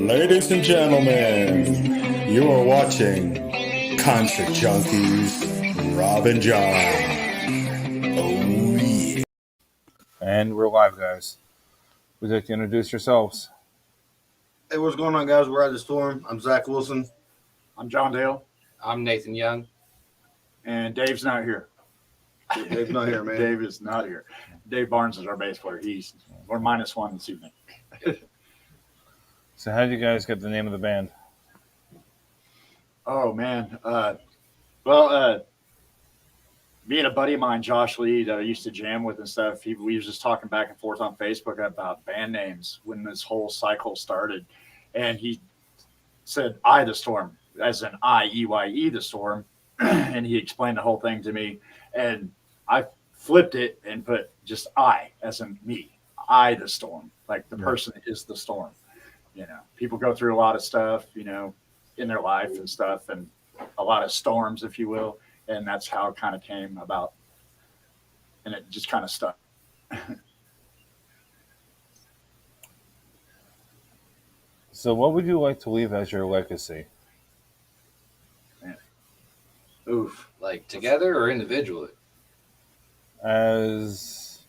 Ladies and gentlemen, you are watching Concert Junkies, Rob and John. Oh yeah. And we're live, guys. Would you like to introduce yourselves? Hey, what's going on, guys? We're at the Storm. I'm Zach Wilson. I'm John Dale. I'm Nathan Young. And Dave's not here. Dave's not here, man. Dave is not here. Dave Barnes is our bass player. We're -1 this evening. So how did you guys get the name of the band? Oh, man. Me and a buddy of mine, Josh Lee, that I used to jam with and stuff, we was just talking back and forth on Facebook about band names when this whole cycle started. And he said, the Storm, as in I-E-Y-E, the Storm. And he explained the whole thing to me. And I flipped it and put just I, as in me. The Storm. Like the person is the storm. You know, people go through a lot of stuff, you know, in their life and stuff, and a lot of storms, if you will. And that's how it kind of came about. And it just kind of stuck. So what would you like to leave as your legacy? Oof. Like together or individually? As,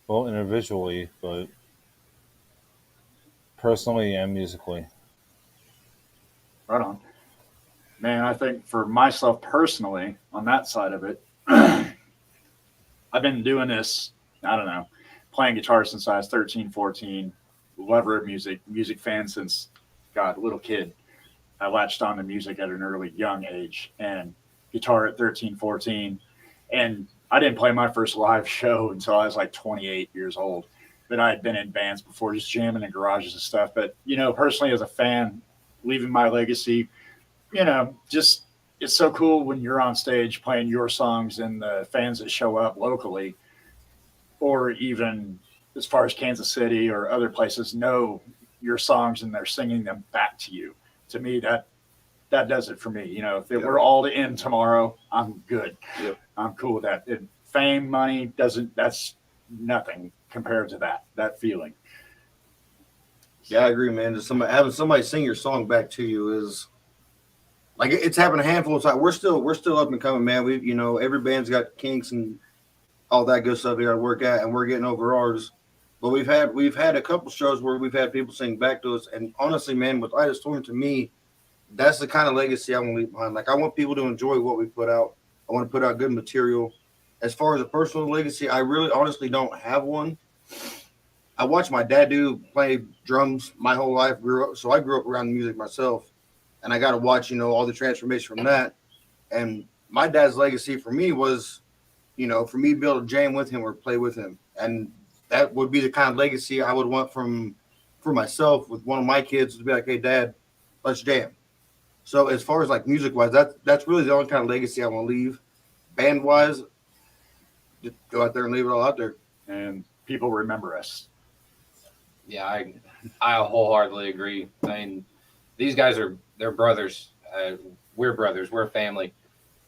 well, individually, but personally and musically. Right on. Man, I think for myself personally, on that side of it, I've been doing this, I don't know, playing guitar since I was 13, 14, lover of music fan since, little kid. I latched on to music at an early, young age, and guitar at 13, 14. And I didn't play my first live show until I was like 28 years old. But I had been in bands before, just jamming in garages and stuff. But, you know, personally as a fan, leaving my legacy, you know, just it's so cool when you're on stage playing your songs and the fans that show up locally or even as far as Kansas City or other places know your songs and they're singing them back to you. To me, that does it for me. You know, if we're all to end tomorrow, I'm good. Yep. I'm cool with that. Fame, money, that's nothing compared to that feeling. Yeah, I agree, man. Just having somebody sing your song back to you is like it's happened a handful of times. We're still up and coming, man. We, you know, every band's got kinks and all that good stuff they got to work at, and we're getting over ours. But we've had a couple shows where we've had people sing back to us, and honestly, man, with I the Storm, to me, that's the kind of legacy I want to leave behind. Like I want people to enjoy what we put out. I want to put out good material. As far as a personal legacy, I really honestly don't have one. I watched my dad play drums my whole life. So I grew up around music myself, and I got to watch, you know, all the transformation from that. And my dad's legacy for me was, you know, for me to be able to jam with him or play with him, and that would be the kind of legacy I would want for myself with one of my kids to be like, hey, Dad, let's jam. So as far as like music wise, that's really the only kind of legacy I want to leave. Band wise, just go out there and leave it all out there, And people remember us. Yeah, I wholeheartedly agree. I mean, these guys they're brothers. We're brothers. We're family.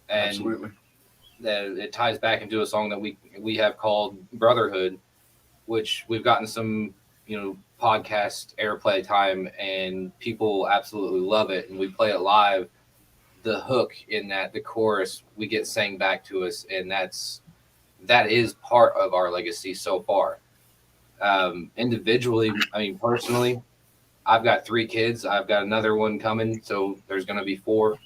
And Absolutely. it ties back into a song that we have called Brotherhood, which we've gotten some, you know, podcast airplay time, and people absolutely love it. And we play it live. The hook in the chorus, we get sang back to us, and that is part of our legacy so far. Individually, I mean, personally, I've got 3 kids. I've got another one coming, so there's going to be 4.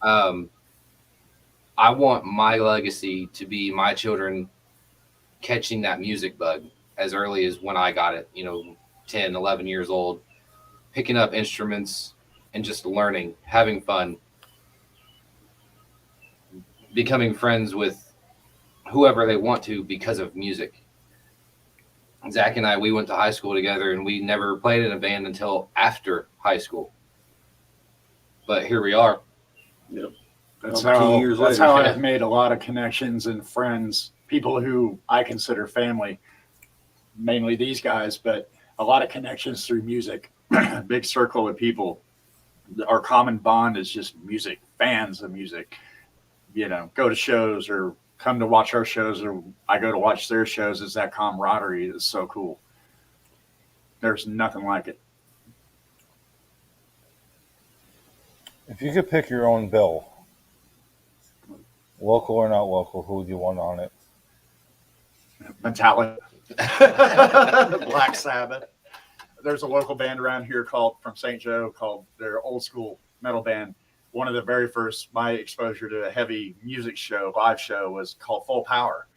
I want my legacy to be my children catching that music bug as early as when I got it, you know, 10, 11 years old, picking up instruments and just learning, having fun, becoming friends with whoever they want to because of music. Zach and I, we went to high school together, and we never played in a band until after high school. But here we are. Yep. That's 15 years later. how I've made a lot of connections and friends, people who I consider family, mainly these guys, but a lot of connections through music. Big circle of people. Our common bond is just music, fans of music. You know, go to shows or come to watch our shows, or I go to watch their shows. Is that camaraderie is so cool. There's nothing like it. If you could pick your own bill, local or not local, who would you want on it? Metallica, Black Sabbath. There's a local band around here from St. Joe called their old school metal band. One of the very first, my exposure to a heavy music show, live show, was called Full Power.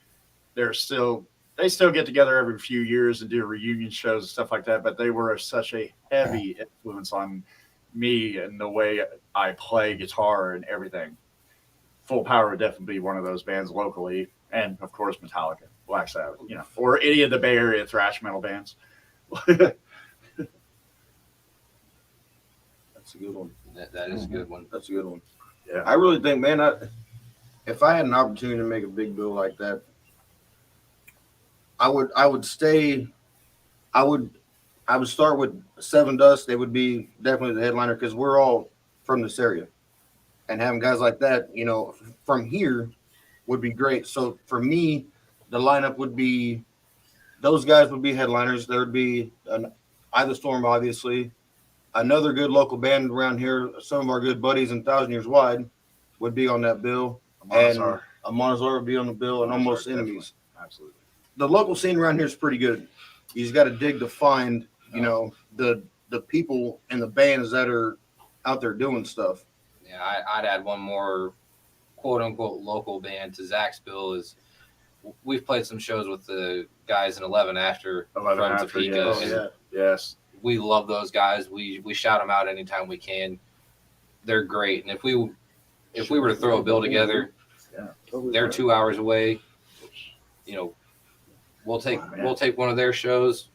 They still get together every few years and do reunion shows and stuff like that. But they were such a heavy influence on me and the way I play guitar and everything. Full Power would definitely be one of those bands locally, and of course Metallica, Black Sabbath, or any of the Bay Area thrash metal bands. That's a good one. That is a good one. That's a good one. Yeah, I really think, man, if I had an opportunity to make a big bill like that, I would start with Seven Dust. They would be definitely the headliner because we're all from this area, and having guys like that, from here would be great. So for me, the lineup would be those guys would be headliners. There would be Eye Storm, obviously. Another good local band around here, some of our good buddies in Thousand Years Wide would be on that bill. And Amonazar would be on the bill, and Almost Enemies. Absolutely. The local scene around here is pretty good. You just got to dig to find, the people and the bands that are out there doing stuff. Yeah, I'd add one more quote unquote local band to Zach's bill. Is we've played some shows with the guys in 11 After from Topeka. Yes. Yes. We love those guys. We shout them out anytime we can. They're great. And if we were to throw a bill together, they're 2 hours away. We'll take one of their shows.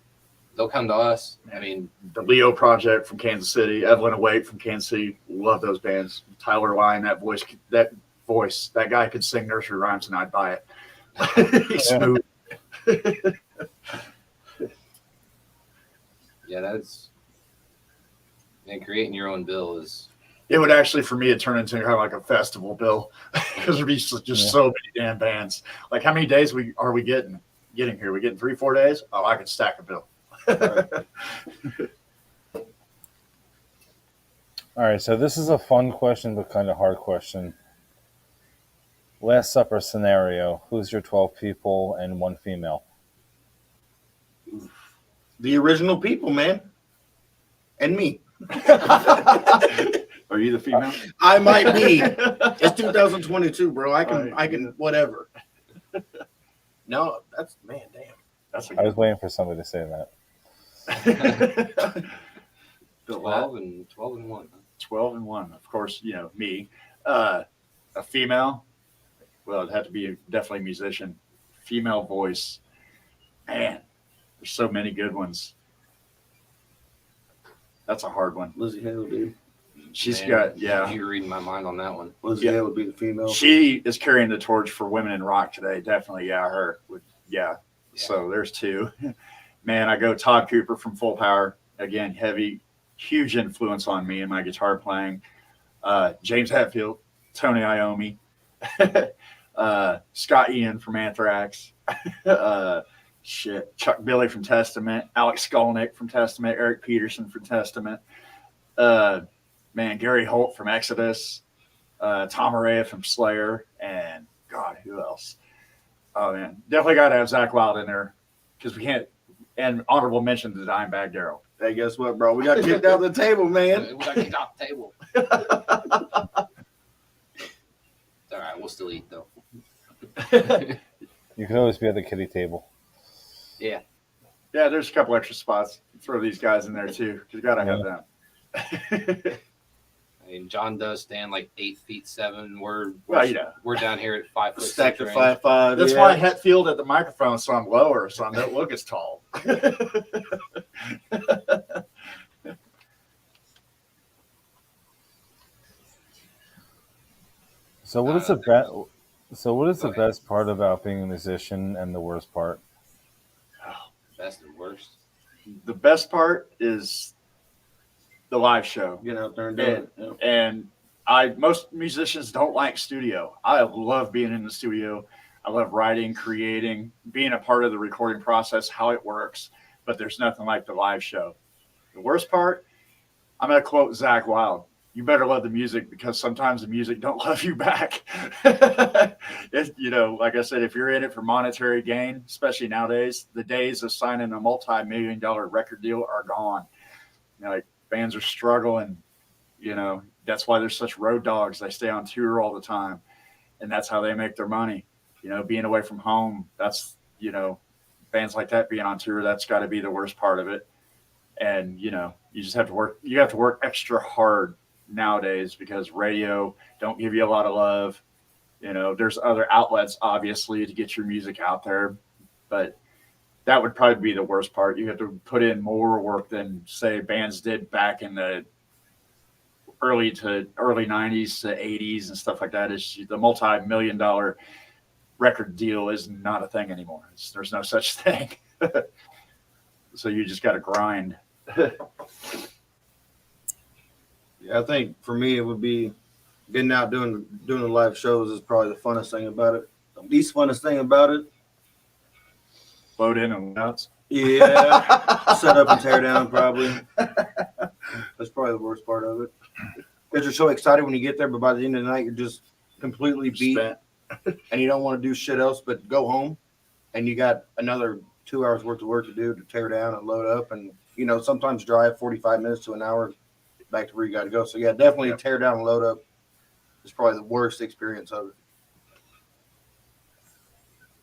They'll come to us. I mean, The Leo Project from Kansas City, Evelyn Awake from Kansas City. Love those bands. Tyler Line, that voice, that guy could sing nursery rhymes and I'd buy it. He's smooth. yeah, creating your own bill is. It would actually, for me, it turn into kind of like a festival bill because there'd be just so many damn bands. Like, how many days are we getting here? We getting 3-4 days? Oh, I could stack a bill. All right, so this is a fun question, but kind of hard question. Last Supper scenario: who's your 12 people and 1 female? The original people, man. And me. Are you the female? I might be. It's 2022, bro. I can whatever. No, that's damn. I was waiting for somebody to say that. 12 and 1. 12 and 1. Of course, me. A female. Well, it'd have to be definitely a musician. Female voice. Man, there's so many good ones. That's a hard one. Lizzie Hale, dude. You're reading my mind on that one. Lizzie Hale would be the female. She is carrying the torch for women in rock today. Definitely, her. So there's 2. Man, I go Todd Cooper from Full Power. Again, huge influence on me and my guitar playing. James Hetfield, Tony Iommi, Scott Ian from Anthrax, Chuck Billy from Testament, Alex Skolnick from Testament, Eric Peterson from Testament, Gary Holt from Exodus, Tom Araya from Slayer, and God, who else? Oh man, definitely got to have Zach Wild in there because we can't. And honorable mention to Dimebag Darrell. Hey, guess what, bro? We got kicked out of the table, man. We got kicked off the table. It's all right. We'll still eat though. You can always be at the kiddie table. Yeah. Yeah, there's a couple extra spots. Throw these guys in there too. You got to have them. I mean, John does stand like 8'7". We're down here at 5 foot. Stacked at 5'5". That's why Hetfield at the microphone, so I'm lower, so I don't look as tall. So what is the best part about being a musician and the worst part? Best and worst. The best part is the live show. Get out there and do it. Yeah. And most musicians don't like studio. I love being in the studio. I love writing, creating, being a part of the recording process, how it works. But there's nothing like the live show. The worst part, I'm going to quote Zach Wild. you better love the music, because sometimes the music don't love you back. Like I said, if you're in it for monetary gain, especially nowadays, the days of signing a multi-million-dollar record deal are gone. Like, bands are struggling. That's why there's such road dogs. They stay on tour all the time, and that's how they make their money. Being away from home, that's, bands like that being on tour, that's got to be the worst part of it. And, you just have to work. You have to work extra hard nowadays, because radio don't give you a lot of love. There's other outlets, obviously, to get your music out there, but that would probably be the worst part. You have to put in more work than, say, bands did back in the early 90s to 80s and stuff like that. Is the multi-million-dollar record deal is not a thing anymore. There's no such thing. So you just got to grind. Yeah, I think for me it would be getting out doing the live shows is probably the funnest thing about it. The least funnest thing about it, Load in and outs. yeah, set up and tear down probably. That's probably the worst part of it. Because you're so excited when you get there, but by the end of the night you're just completely beat, Spent. and you don't want to do shit else but go home, and you got another 2 hours worth of work to do to tear down and load up, and sometimes drive 45 minutes to an hour back to where you got to go. So yeah, definitely tear down and load up is probably the worst experience of it.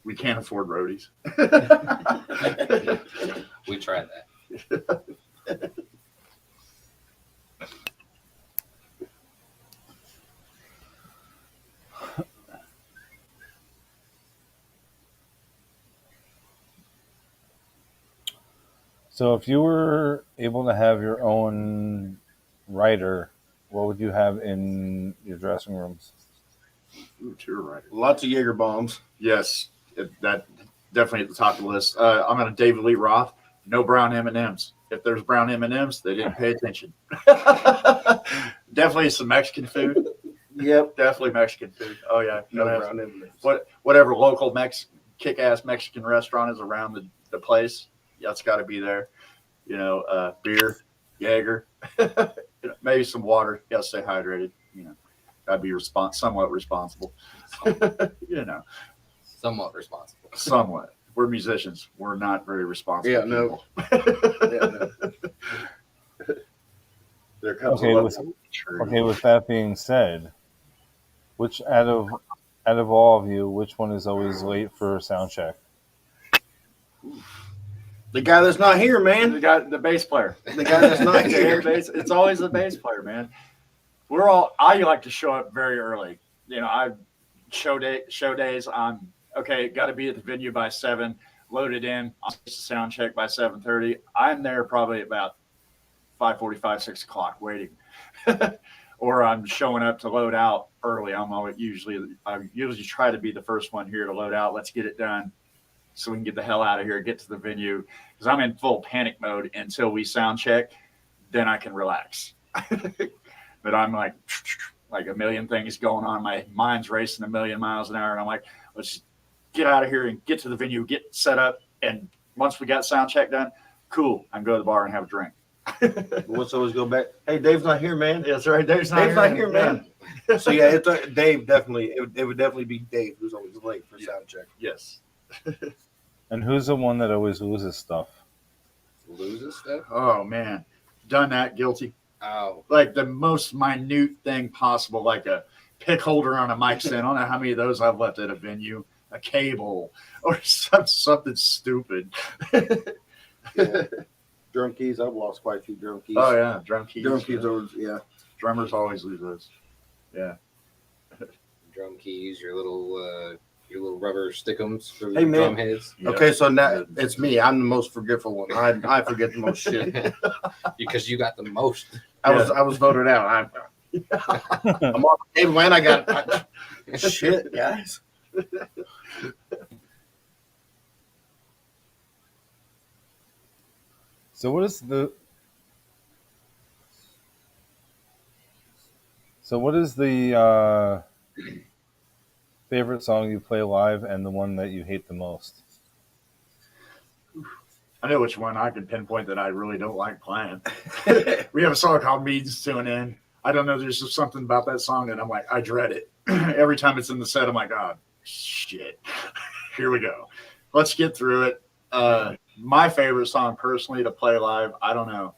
We can't afford roadies. We tried that. So if you were able to have your own writer, what would you have in your dressing rooms? Ooh, tour writer. Lots of Jaeger bombs. Yes, that definitely at the top of the list. I'm on a David Lee Roth. No brown M&Ms. If there's brown M&Ms, they didn't pay attention. Definitely some Mexican food. Yep. Definitely Mexican food. Oh yeah. No Gotta have brown M&Ms. whatever local kick-ass Mexican restaurant is around the place. That's got to be there. Beer, Jaeger, maybe some water. Got to stay hydrated. Got to be somewhat responsible. Somewhat responsible. Somewhat. We're musicians. We're not very responsible. Yeah, no. There comes Okay, a with, level. okay, with that being said, which out of all of you, which one is always late for sound check? The guy that's not here, man. The bass player. The guy that's not here. It's always the bass player, man. I like to show up very early. Show days. I'm okay. Got to be at the venue by 7. Loaded in. I'll sound check by 7:30. I'm there probably about 5:45, 6 o'clock waiting. Or I'm showing up to load out early. I usually try to be the first one here to load out. Let's get it done so we can get the hell out of here, get to the venue, because I'm in full panic mode until we sound check. Then I can relax. But I'm like a million things going on. My mind's racing a million miles an hour, and I'm like, let's get out of here and get to the venue, get set up. And once we got sound check done, cool, I can go to the bar and have a drink. Let's always go back. Hey, Dave's not here, man. Yeah, that's right. Dave's not here, man. So yeah, Dave definitely. It would definitely be Dave who's always late for sound check. Yes. And who's the one that always loses stuff? Loses stuff? Oh man, done that. Guilty. Oh. Like the most minute thing possible, like a pick holder on a mic stand. I don't know how many of those I've left at a venue. A cable or something stupid. Yeah. Drum keys. I've lost quite a few drum keys. Oh yeah, drum keys. Drum keys are Drummers always lose those. Yeah. Drum keys, your little rubber stickums for Hey, the man. drum heads. Yeah. Okay, so now it's me. I'm the most forgetful one. I forget the most shit. Because you got the most. I was voted out. I'm on the table, man. I got shit, guys. So what is the favorite song you play live and the one that you hate the most? I know which one I can pinpoint that I really don't like playing. We have a song called Means Tune In. I don't know. There's just something about that song that I'm like, I dread it. Every time it's in the set, I'm like, God, shit. Here we go. Let's get through it. My favorite song personally to play live, I don't know.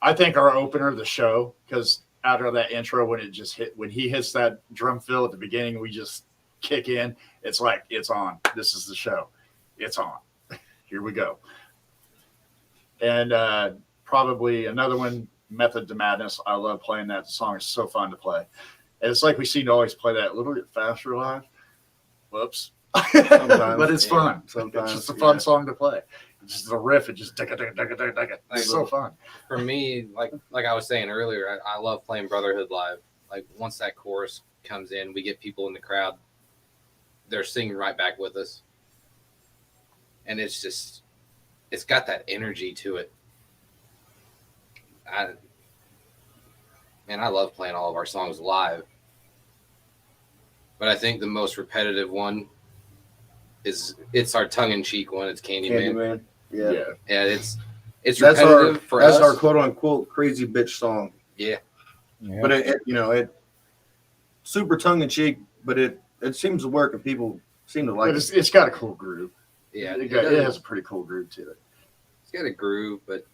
I think our opener, the show, because after that intro, when he hits that drum fill at the beginning, we just kick in. It's like, it's on. This is the show. It's on. Here we go. And probably another one, Method to Madness. I love playing that song. It's so fun to play. And it's like we seem to always play that a little bit faster live. Whoops. But it's fun. Sometimes it's just a fun song to play. It's just a riff. It just it's so fun. For me, like I was saying earlier, I love playing Brotherhood live. Like once that chorus comes in, we get people in the crowd. They're singing right back with us. And it's got that energy to it. I love playing all of our songs live. But I think the most repetitive one it's our tongue-in-cheek one. It's Candyman. Yeah. It's repetitive for us. That's our quote-unquote crazy bitch song. Yeah. But it super tongue-in-cheek, but it seems to work and people seem to like it. It's got a cool groove. Yeah. It has a pretty cool groove to it. It's got a groove, but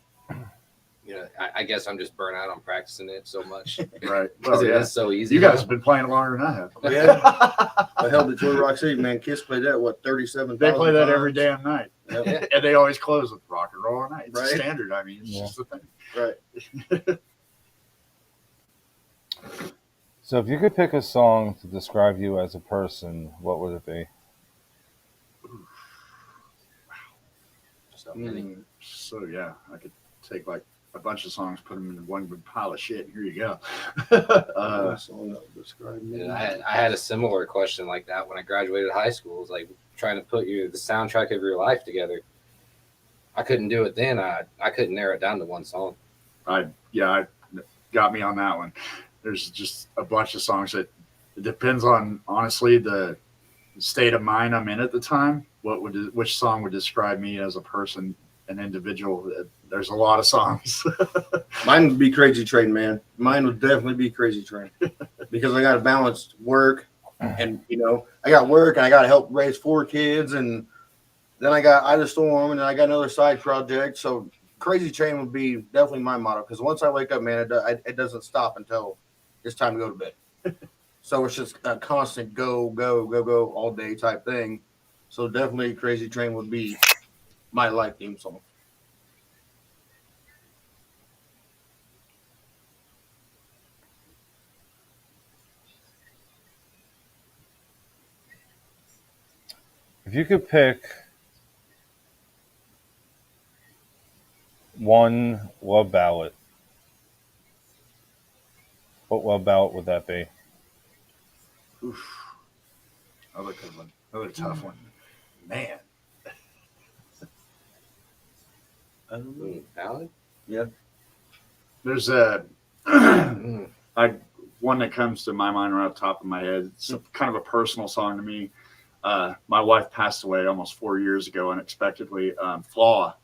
I guess I'm just burnt out on practicing it so much. Right. Because it is so easy. You guys have been playing longer than I have. Yeah. I held the Joy Rock City, man. Kiss played that, 37 They play that every damn night. Yep. Yeah. And they always close with Rock and Roll Night. It's Right. standard. I mean, it's just the thing. Right. So if you could pick a song to describe you as a person, what would it be? So many. So yeah, I could take like a bunch of songs, put them in one big pile of shit, and here you go. Song that would describe me. I had a similar question like that when I graduated high school. It was like trying to put the soundtrack of your life together. I couldn't do it then. I couldn't narrow it down to one song. I got me on that one. There's just a bunch of songs that it depends on, honestly, the state of mind I'm in at the time. Which song would describe me as a person, an individual? There's a lot of songs. Mine would be Crazy Train, man. Mine would definitely be Crazy Train because I got to balance work and, I got work and I got to help raise 4 kids. And then I got Ida Storm and then I got another side project. So Crazy Train would be definitely my motto because once I wake up, man, it doesn't stop until it's time to go to bed. So it's just a constant go, go, go, go all day type thing. So definitely Crazy Train would be my life theme song. If you could pick one love ballad, what love ballad would that be? Oof. Another good one. Another tough one. Man. I don't know. Ballad? Yeah. There's one that comes to my mind right off the top of my head. It's kind of a personal song to me. My wife passed away almost 4 years ago unexpectedly. Flaw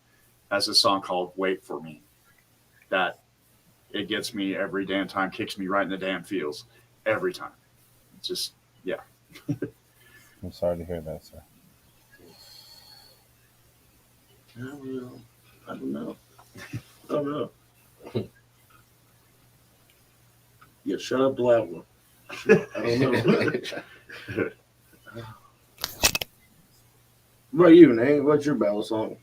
has a song called Wait For Me that it gets me every damn time, kicks me right in the damn feels every time. It's just, yeah. I'm sorry to hear that, sir. I don't know. I don't know. Yeah, shut up the loud one. I don't know. What about you, Nate? What's your ballad song?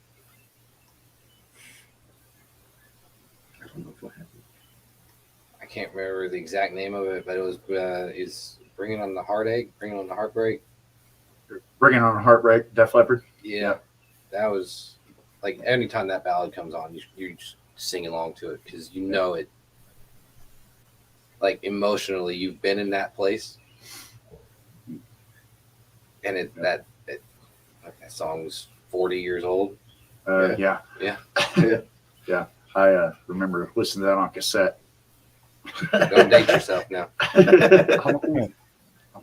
I don't know if I have it. I can't remember the exact name of it, but it was is Bringing on the Heartache, Bringing on the Heartbreak. Bringing on Heartbreak, Def Leppard. Yeah, that was like anytime that ballad comes on, you just sing along to it because it. Like emotionally, you've been in that place, and that song's 40 years old. Yeah. I remember listening to that on cassette. Don't date yourself now.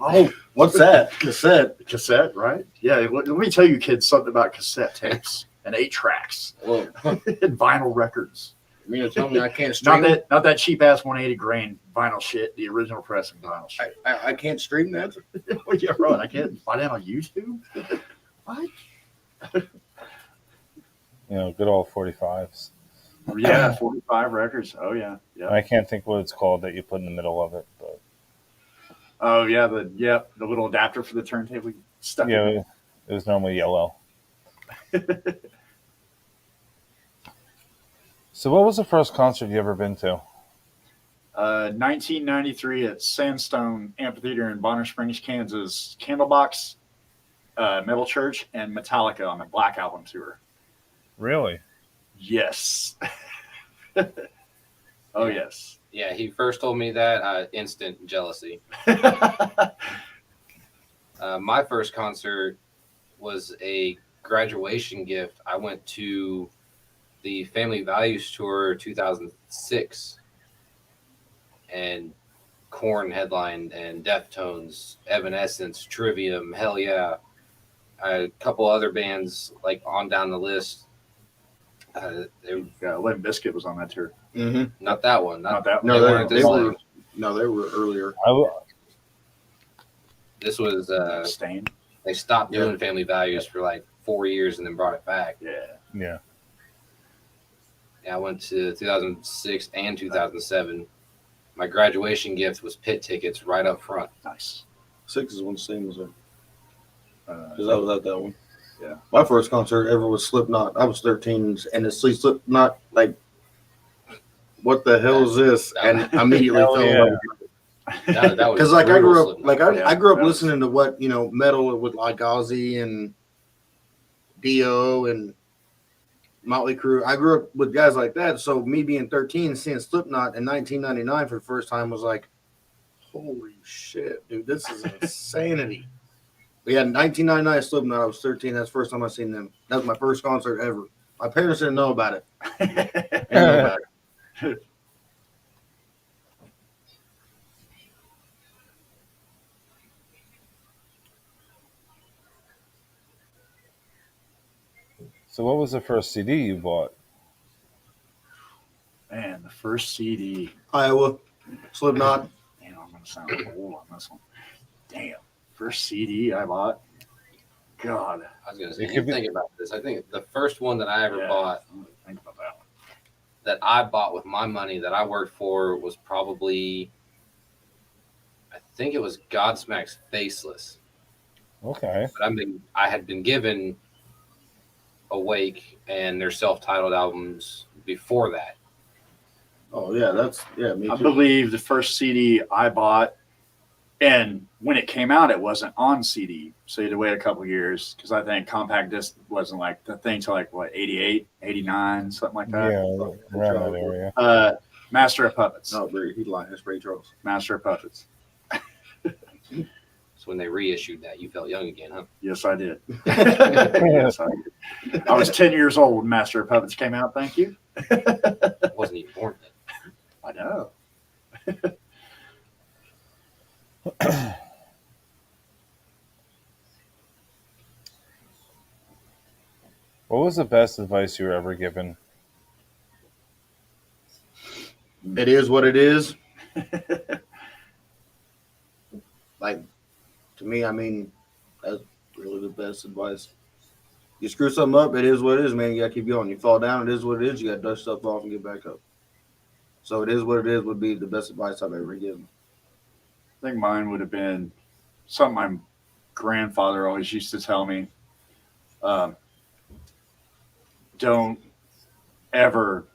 Oh, what's that? Cassette, right? Yeah. Let me tell you, kids, something about cassette tapes and 8 tracks Well, and vinyl records. You mean to tell me I can't stream not that cheap ass 180 grain vinyl shit, the original pressing vinyl shit. I can't stream that? Well, yeah, right. I can't find it on YouTube. What? Good old 45s. Yeah, 45 records. Oh yeah, yeah. I can't think what it's called that you put in the middle of it, but oh yeah, the little adapter for the turntable stuff. yeah, it was normally yellow. So, what was the first concert you ever been to? 1993 at Sandstone Amphitheater in Bonner Springs, Kansas. Candlebox, Metal Church, and Metallica on the Black Album tour. Really? Yes. Oh yes. Yeah, he first told me that instant jealousy. My first concert was a graduation gift. I went to the Family Values Tour 2006, and Korn headlined, and Deftones, Evanescence, Trivium, Hell Yeah, a couple other bands like on down the list. Limp Bizkit was on that tour. Mm-hmm. Not that one. Not that one. No, they weren't. They were earlier. This was Stain. they stopped doing Family Values for like 4 years and then brought it back. Yeah. I went to 2006 and 2007. My graduation gift was pit tickets right up front. Nice. 6 is when Sting was in. Because I was at that one. Yeah. My first concert ever was Slipknot. I was 13, and to see Slipknot, like, what the hell is this? And immediately fell in love with it. That was Because like I grew up, Slipknot. I grew up listening to what metal with like Ozzy and Dio and Motley Crue. I grew up with guys like that. So me being 13, seeing Slipknot in 1999 for the first time was like, holy shit, dude, this is insanity. But yeah, 1999 Slipknot. I was 13. That's the first time I seen them. That was my first concert ever. My parents didn't know about it. Didn't know about it. So, what was the first CD you bought? Man, the first CD. Iowa, Slipknot. Damn, I'm gonna sound old on this one. Damn, first CD I bought. God, I was gonna say, you think about this. I think the first one that I ever bought, think about that one. that I bought with my money that I worked for was probably, I think it was Godsmack's Faceless. Okay. But I had been given Awake and their self-titled albums before that. Oh yeah, me too. I believe the first CD I bought, and when it came out, it wasn't on CD, so you had to wait a couple years because I think compact disc wasn't like the thing till like what 88, 89, something like that. Yeah, around that area. Master of Puppets. No, he's lying. That's Ray Charles. Master of Puppets. So when they reissued that, you felt young again, huh? Yes, I did. Yes, I did. I was 10 years old when Master of Puppets came out. Thank you. I wasn't even born then. I know. What was the best advice you were ever given? It is what it is. Like, to me, I mean, that's really the best advice. You screw something up, it is what it is, man. You got to keep going. You fall down, it is what it is. You got to dust stuff off and get back up. So it is what it is would be the best advice I've ever given. I think mine would have been something my grandfather always used to tell me. Don't ever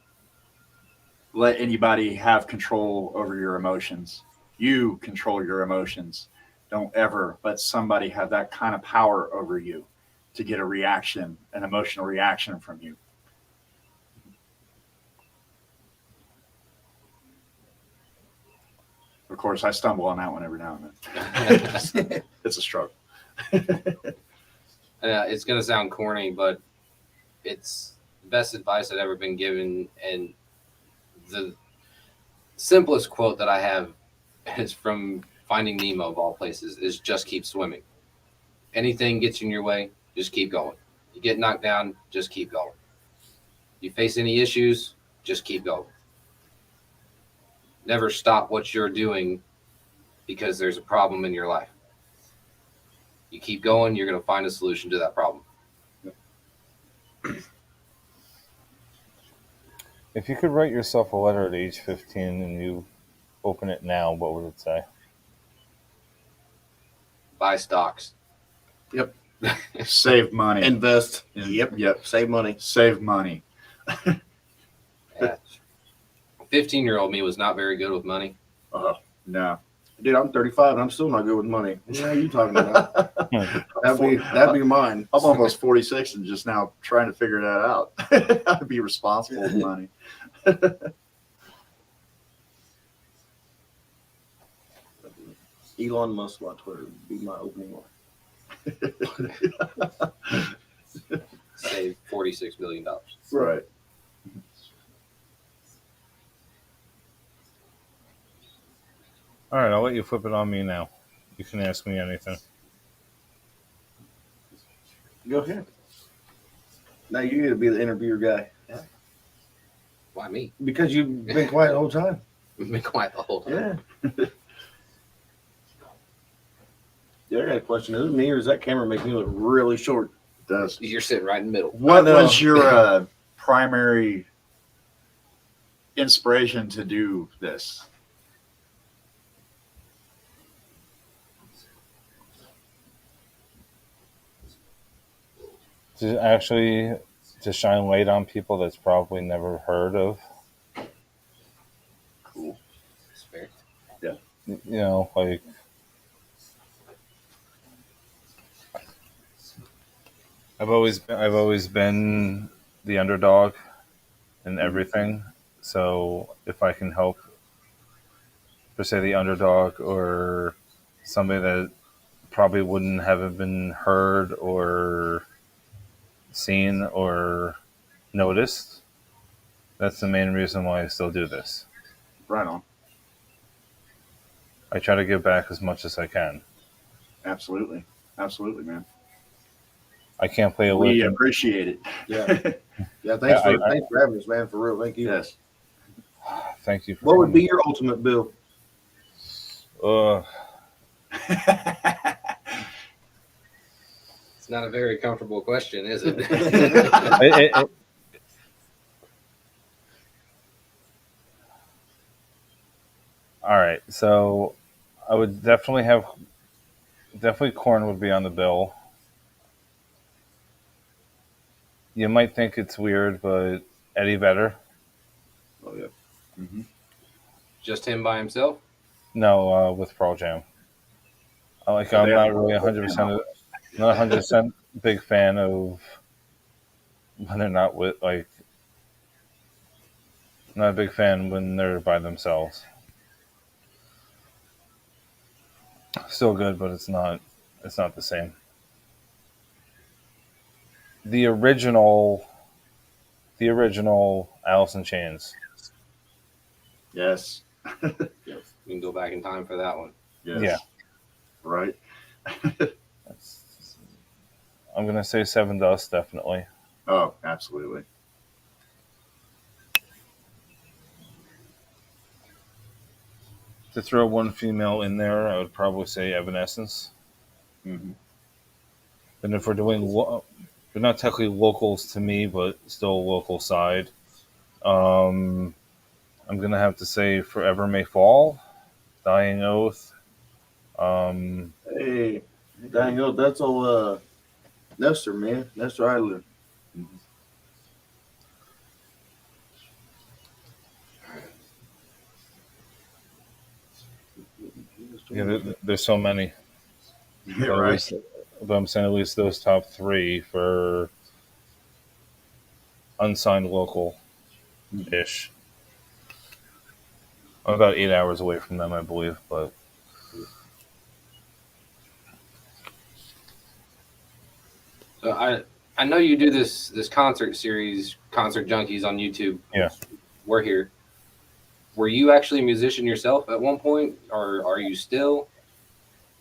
let anybody have control over your emotions. You control your emotions. Don't ever let somebody have that kind of power over you to get a reaction, an emotional reaction from you. Of course, I stumble on that one every now and then. It's a struggle. It's going to sound corny, but it's the best advice I've ever been given. And the simplest quote that I have is from Finding Nemo, of all places, is just keep swimming. Anything gets in your way, just keep going. You get knocked down, just keep going. You face any issues, just keep going. Never stop what you're doing because there's a problem in your life. You keep going, you're going to find a solution to that problem. If you could write yourself a letter at age 15 and you open it now, what would it say? Buy stocks. Save money. Invest. Yep. Save money. Save money. Yeah. 15-year-old me was not very good with money. No. Dude, I'm 35 and I'm still not good with money. What are you talking about? that'd be mine. I'm almost 46 and just now trying to figure that out. How to be responsible with money. Elon Musk on Twitter would be my opening line. Save $46 million. Right. All right, I'll let you flip it on me now. You can ask me anything. Go ahead. Now you need to be the interviewer guy Why me? because you've been quiet the whole time. I've been quiet the whole time. Yeah. Yeah, I got a question. Is it me or does that camera make me look really short? It does. You're sitting right in the middle. What I know. was your primary inspiration to do this? To shine light on people that's probably never heard of. Cool. That's fair. You know, like I've always been the underdog in everything. So if I can help, per se, the underdog or somebody that probably wouldn't have been heard or seen or noticed, that's the main reason why I still do this. Right on. I try to give back as much as I can. Absolutely. Absolutely, man. I can't play a We lick. appreciate it. Yeah. Yeah, thanks for having us, man, for real. Thank you. Yes. Thank you for What would coming. be your ultimate bill? It's not a very comfortable question, is it? All right, so I would definitely corn would be on the bill. You might think it's weird, but Eddie Vedder. Oh, yeah. Mm-hmm. Just him by himself? No, with Pearl Jam. I'm not really 100%. Not 100% big fan of when they're not with Not a big fan when they're by themselves. Still good, but it's not the same. The original Alice in Chains. Yes. You can go back in time for that one. Yes. Yeah. Right. I'm gonna say Seven Dust, definitely. Oh, absolutely. To throw one female in there, I would probably say Evanescence. Mm-hmm. And if we're doing, they're not technically locals to me, but still local side. I'm gonna have to say Forever May Fall, Dying Oath. Hey, dang, oh, that's all Nestor, man. Nestor Idler. Yeah, there's so many. Yeah, right. But I'm saying at least those top three for unsigned local-ish. I'm about 8 hours away from them, I believe, but So I know you do this concert series, Concert Junkies on YouTube. Yeah. We're here. Were you actually a musician yourself at one point, or are you still?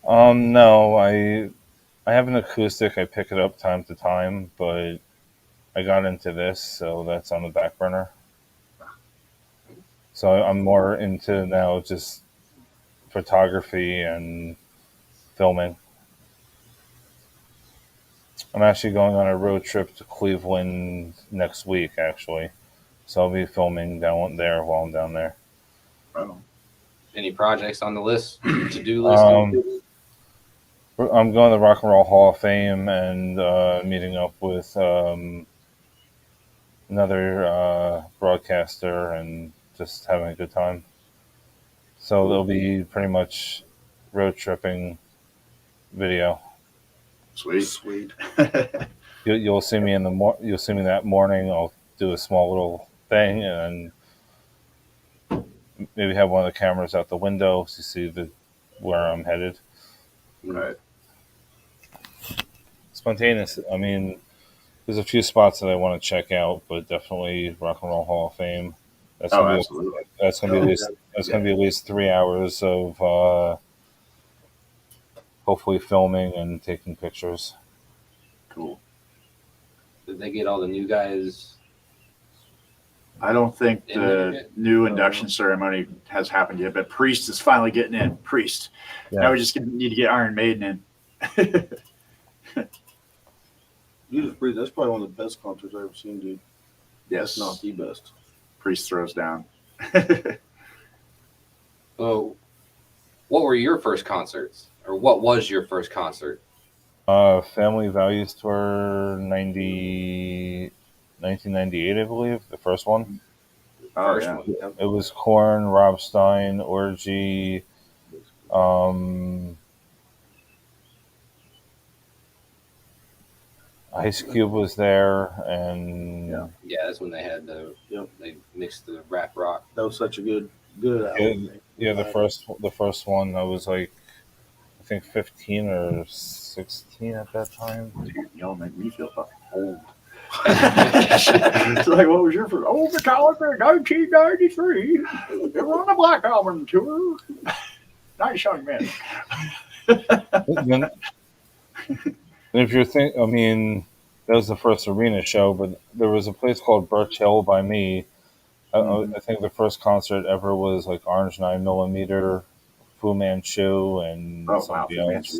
no, I have an acoustic. I pick it up time to time, but I got into this, so that's on the back burner. So I'm more into now just photography and filming. I'm actually going on a road trip to Cleveland next week, actually. So I'll be filming down there while I'm down there. Right on. Any projects on the list, to-do list? I'm going to the Rock and Roll Hall of Fame and meeting up with another broadcaster and just having a good time. So there'll be pretty much road tripping video. Sweet. You'll see me you'll see me that morning. I'll do a small little thing and maybe have one of the cameras out the window to see where I'm headed. Right. Spontaneous. I mean, there's a few spots that I want to check out, but definitely Rock and Roll Hall of Fame. That's gonna be Absolutely. that's gonna be at least 3 hours of hopefully filming and taking pictures. Cool. Did they get all the new guys? I don't think In there the yet? new induction ceremony has happened yet, but Priest is finally getting in. Priest. Yeah. Now we just need to get Iron Maiden in. That's probably one of the best concerts I've ever seen, dude. Yes. That's not the best. Priest throws down. Oh, what were your first concerts, or what was your first concert? Family Values Tour 1998, I believe, the first one. Oh, First yeah. one. It was Korn, Rob Stein, Orgy, Ice Cube was there, and Yeah, that's when they had they mixed the rap rock. That was such a good album. the first one I was like, I think 15 or 16 at that time. Dude, y'all make me feel fucking old. It's like, what was your first? Oh, Metallica, 1993. They were on the Black Album tour. Nice young man. Then, if you're I mean, that was the first arena show, but there was a place called Birch Hill by me. I think the first concert ever was like Orange 9mm, Fu Manchu, and Oh, wow. somebody else.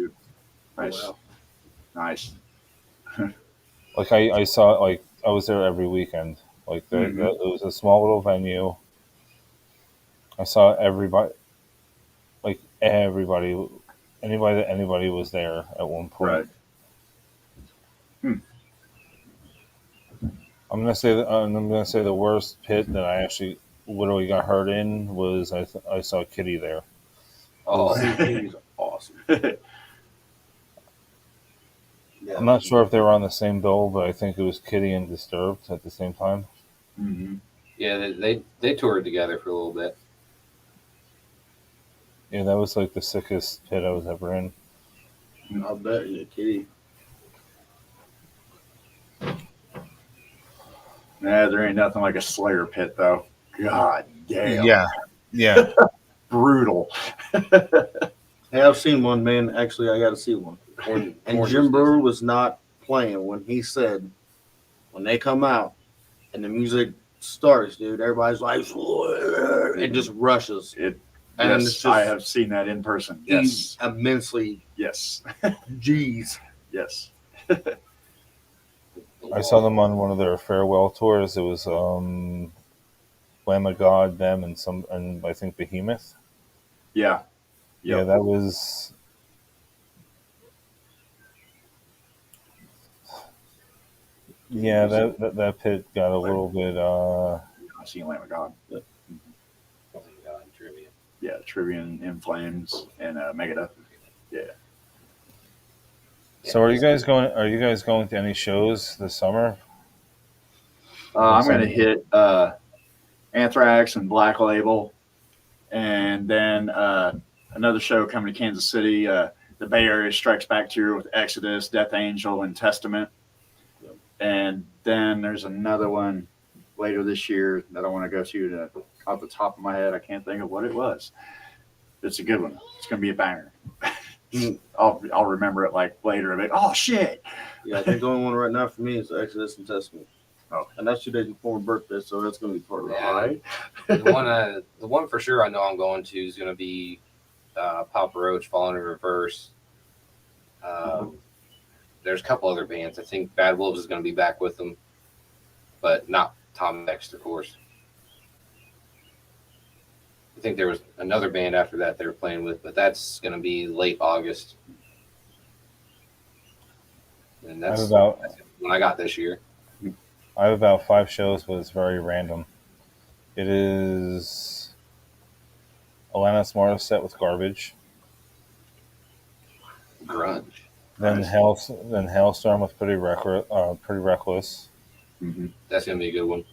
Nice. Wow. Nice. Like I saw, like I was there every weekend. Like it was a small little venue. I saw everybody, anybody was there at one point. Right. I'm gonna say the worst pit that I actually literally got hurt in was I saw Kitty there. Oh, He's awesome. Yeah. I'm not sure if they were on the same bill, but I think it was Kitty and Disturbed at the same time. Mm-hmm. yeah, they toured together for a little bit. Yeah, that was like the sickest pit I was ever in. I'll bet you, Kitty. Nah, there ain't nothing like a Slayer pit, though. God damn. Yeah. Brutal. Hey, I've seen one, man. Actually, I got to see one. And Jim Brewer was not playing when he said, when they come out and the music starts, dude, everybody's like, it just rushes. And And yes, it's just- I have seen that in person. He's Yes. immensely, Yes. geez. Yes. I saw them on one of their farewell tours. It was Lamb of God, them, and I think Behemoth. Yeah. Yeah, that was. Yeah, that pit got a little bit. I seen Lamb of God. Oh my God, trivia. Yeah, Trivium, In Flames, and Megadeth. Yeah. So are you guys going? Are you guys going to any shows this summer? I'm going to hit Anthrax and Black Label, and then another show coming to Kansas City. The Bay Area Strikes Back tour with Exodus, Death Angel, and Testament. And then there's another one later this year that I want to go to. Off the top of my head, I can't think of what it was. It's a good one. It's going to be a banger. I'll remember it like later. Like, oh shit! Yeah, I think the only one right now for me is Exodus and Testament. And that's 2 days before my birthday, so that's going to be part of it. Yeah. Right? The one for sure I know I'm going to is going to be Papa Roach, Falling in Reverse. There's a couple other bands. I think Bad Wolves is going to be back with them, but not Tom Next, of course. I think there was another band after that they were playing with, but that's going to be late August. And that's when I got this year. I have about 5 shows, but it's very random. It is Alanis Morissette with Garbage. Grunge. Then Hailstorm with Pretty Reckless. Mm-hmm. That's going to be a good one.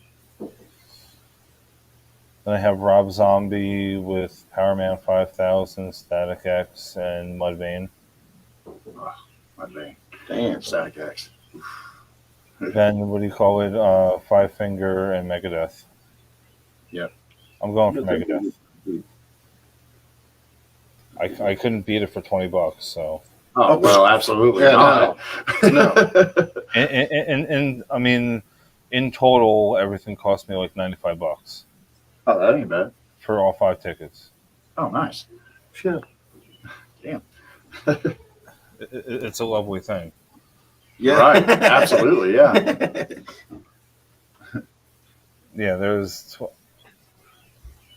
Then I have Rob Zombie with Powerman 5000, Static X, and Mudvayne. Mudvayne. Damn. Static X. Then what do you call it? Five Finger and Megadeth. Yep. I'm going for Megadeth. I couldn't beat it for $20, so. Oh well, absolutely Yeah, not. No. And I mean, in total, everything cost me like $95 Oh, that ain't bad. for all 5 tickets. Oh, nice. Shit. Damn. It's a lovely thing. Yeah. Right. Absolutely. Yeah. Yeah,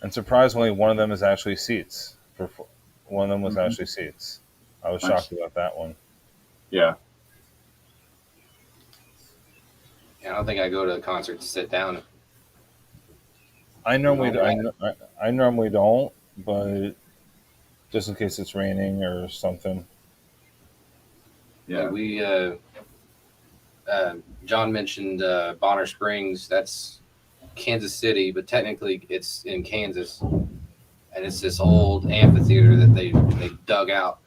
and surprisingly, one of them is actually seats. One of them was actually seats. I was Nice. shocked about that one. Yeah. I don't think I go to a concert to sit down. I normally don't, but just in case it's raining or something. Yeah. Like we John mentioned Bonner Springs. That's Kansas City, but technically it's in Kansas, and it's this old amphitheater that they dug out.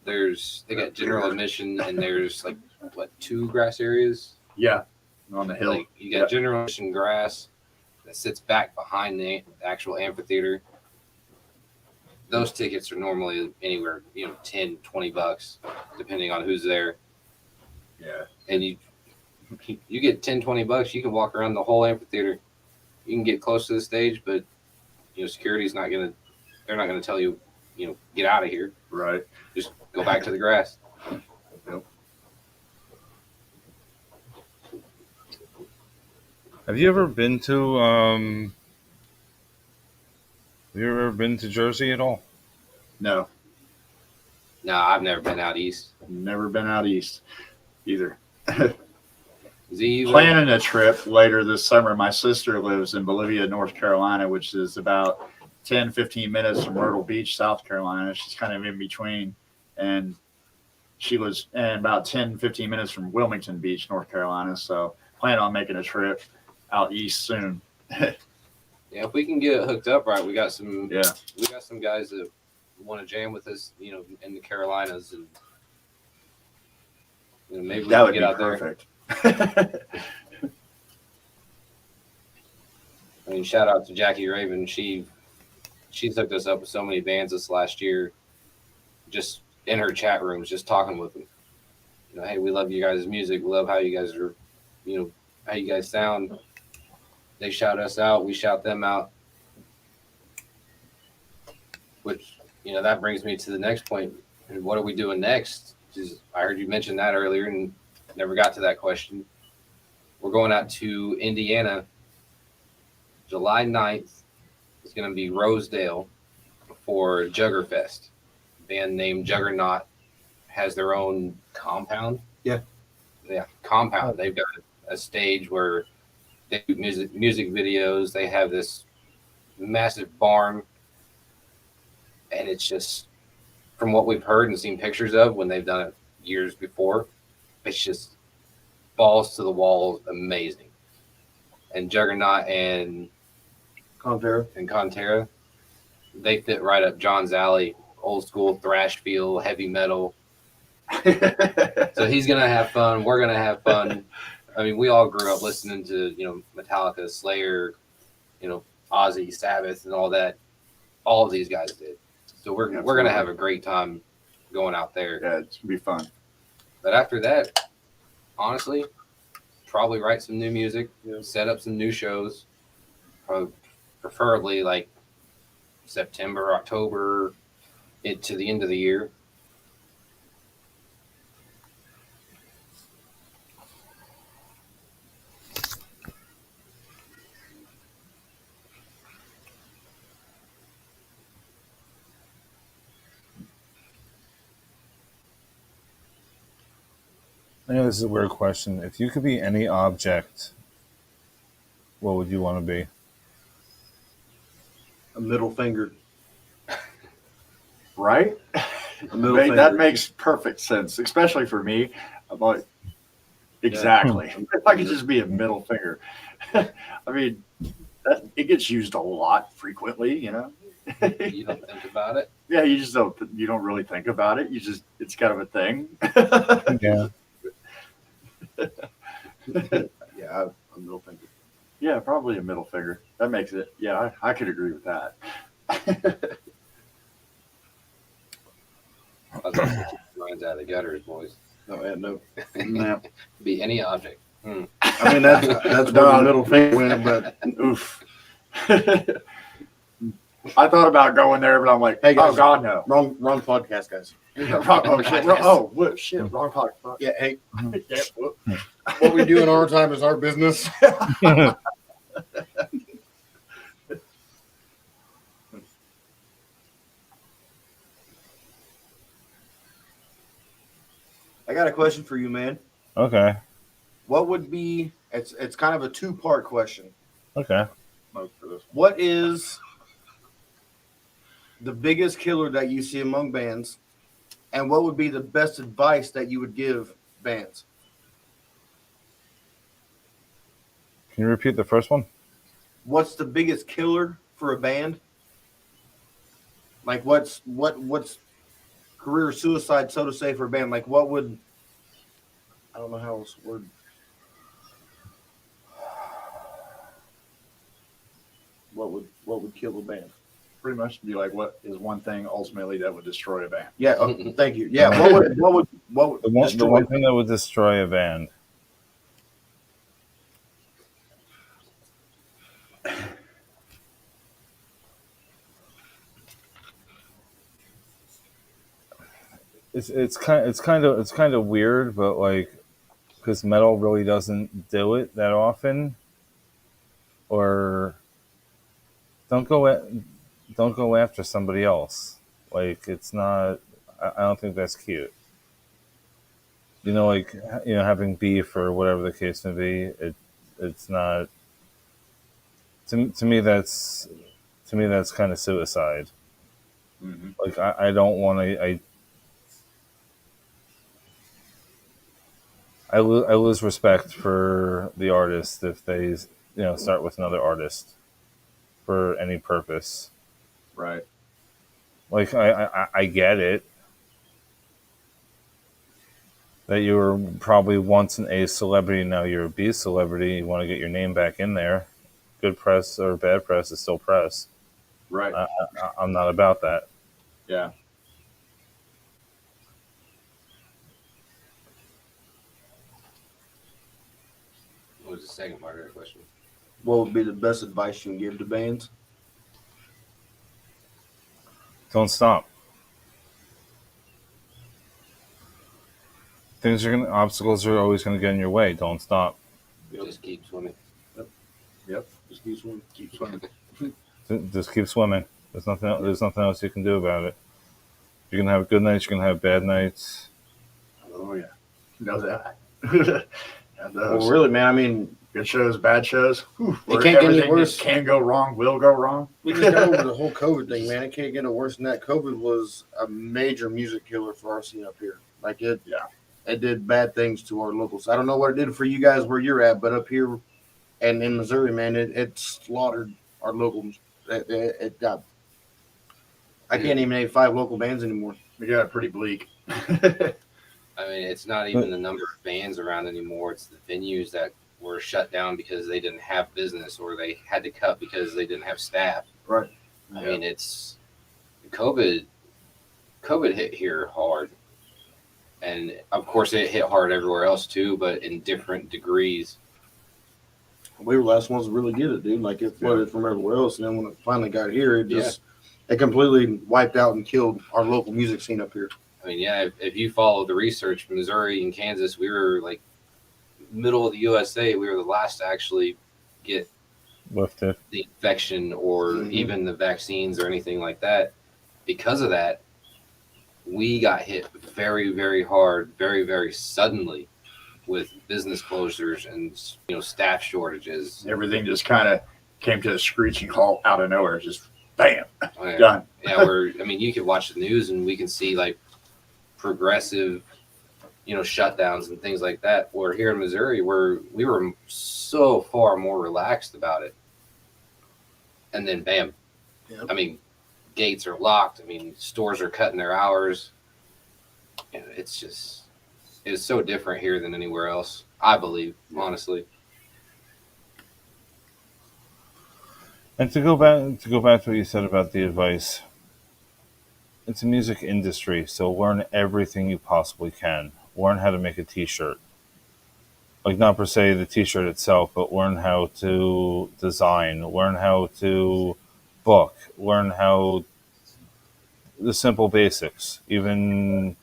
They got general admission, and there's like 2 grass areas. Yeah. On the hill. Like you got general admission grass that sits back behind the actual amphitheater. Those tickets are normally anywhere, $10, $20, depending on who's there. Yeah. And you get $10, $20, you can walk around the whole amphitheater. You can get close to the stage, but security's not gonna. They're not gonna tell you, get out of here. Right. Just go back to the grass. Yep. Have you ever been to Jersey at all? No. No, I've never been out east. Never been out east either. Is he even? Planning a trip later this summer. My sister lives in Bolivia, North Carolina, which is about 10, 15 minutes from Myrtle Beach, South Carolina. She's kind of in between. And she was about 10, 15 minutes from Wilmington Beach, North Carolina. So plan on making a trip out east soon. Yeah, if we can get it hooked up right, we got some. Yeah. We got some guys that want to jam with us, in the Carolinas, and maybe we That can would get be out perfect. I mean, shout out to Jackie Raven. She's hooked us up with so many bands this last year, just in her chat rooms, just talking with them. Hey, we love you guys' music. We love how you guys are, how you guys sound. They shout us out. We shout them out. Which, that brings me to the next point. And what are we doing next? I heard you mention that earlier and never got to that question. We're going out to Indiana. July 9th is going to be Rosedale for Juggerfest. A band named Juggernaut has their own compound. Yeah, compound. They've got a stage where they do music videos. They have this massive barn, and it's just, from what we've heard and seen pictures of when they've done it years before, it's just balls to the wall, amazing. And Juggernaut and Conterra, they fit right up John's alley. Old school thrash feel, heavy metal. So he's gonna have fun. We're gonna have fun. I mean, we all grew up listening to Metallica, Slayer, Ozzy, Sabbath, and all that. All of these guys did. So we're gonna have a great time going out there. Yeah, it's gonna be fun. But after that, honestly, probably write some new music, set up some new shows, preferably like September, October, to the end of the year. I know this is a weird question. If you could be any object, what would you want to be? A middle finger. Right? A middle That finger. makes perfect sense, especially for me. I'm like, exactly. If I could just be a middle finger. I mean, it gets used a lot frequently, you know? You don't think about it. Yeah, you don't really think about it. It's kind of a thing. Yeah. Yeah, a middle finger. Yeah, probably a middle finger. That makes it. Yeah, I could agree with that. I was gonna keep your minds out of the gutters, boys. No. Be any object. I mean, that's where the middle finger went, but Oof. I thought about going there, but I'm like, Hey, guys. oh God, no. wrong podcast, guys. Shit, wrong podcast. Yeah, hey, Yeah, whoop. what we do in our time is our business. I got a question for you, man. Okay. What would be? It's kind of a two-part question. Okay. What is the biggest killer that you see among bands, and what would be the best advice that you would give bands? Can you repeat the first one? What's the biggest killer for a band? Like what's career suicide, so to say, for a band? Like what would, I don't know how else word. What would kill a band? Pretty much be like, what is one thing ultimately that would destroy a band? Yeah, thank you. Yeah, what would The one thing that would destroy a band. It's kind of weird, but like, because metal really doesn't do it that often. Or don't go after somebody else. Like, it's not. I don't think that's cute. Like having beef or whatever the case may be. It's not. To me that's kind of suicide. Mm-hmm. Like I don't want to. I lose respect for the artist if they start with another artist for any purpose. Right. Like I get it that you were probably once an A celebrity, now you're a B celebrity. You want to get your name back in there. Good press or bad press is still press. Right. I'm not about that. Yeah. What was the second part of the question? What would be the best advice you can give to bands? Don't stop. Obstacles are always gonna get in your way. Don't stop. Just keep swimming. Yep. Just keep swimming. Keep swimming. Just keep swimming. There's nothing else you can do about it. You can have good nights. You can have bad nights. Oh yeah. Know that. Well, really, man. I mean, good shows, bad shows. Whew, it can't get any everything worse. that can go wrong, will go wrong. We just got over the whole COVID thing, man. It can't get no worse than that. COVID was a major music killer for our scene up here. Like it did bad things to our locals. I don't know what it did for you guys where you're at, but up here and in Missouri, man, it slaughtered our locals. It got. I can't even name 5 local bands anymore. We got it pretty bleak. I mean, it's not even the number of bands around anymore. It's the venues that were shut down because they didn't have business or they had to cut because they didn't have staff. Right. I mean, it's COVID hit here hard. And of course it hit hard everywhere else too, but in different degrees. we were the last ones to really get it, dude. Like it flooded from everywhere else, and then when it finally got here, it completely wiped out and killed our local music scene up here. I mean, yeah, if you follow the research, Missouri and Kansas, we were like middle of the USA. We were the last to actually get Lifted. the infection or even the vaccines or anything like that. Because of that, we got hit very, very hard, very, very suddenly with business closures and staff shortages. Everything just kind of came to a screeching halt out of nowhere. Just bam, Yeah. done. Yeah, you could watch the news and we can see like progressive, shutdowns and things like that. Where here in Missouri, we were so far more relaxed about it. And then bam. Yep. I mean, gates are locked. I mean, stores are cutting their hours. It's so different here than anywhere else, I believe, honestly. And to go back to what you said about the advice, it's a music industry, so learn everything you possibly can. Learn how to make a T-shirt, like not per se the T-shirt itself, but learn how to design, learn how to book, learn how the simple basics. Even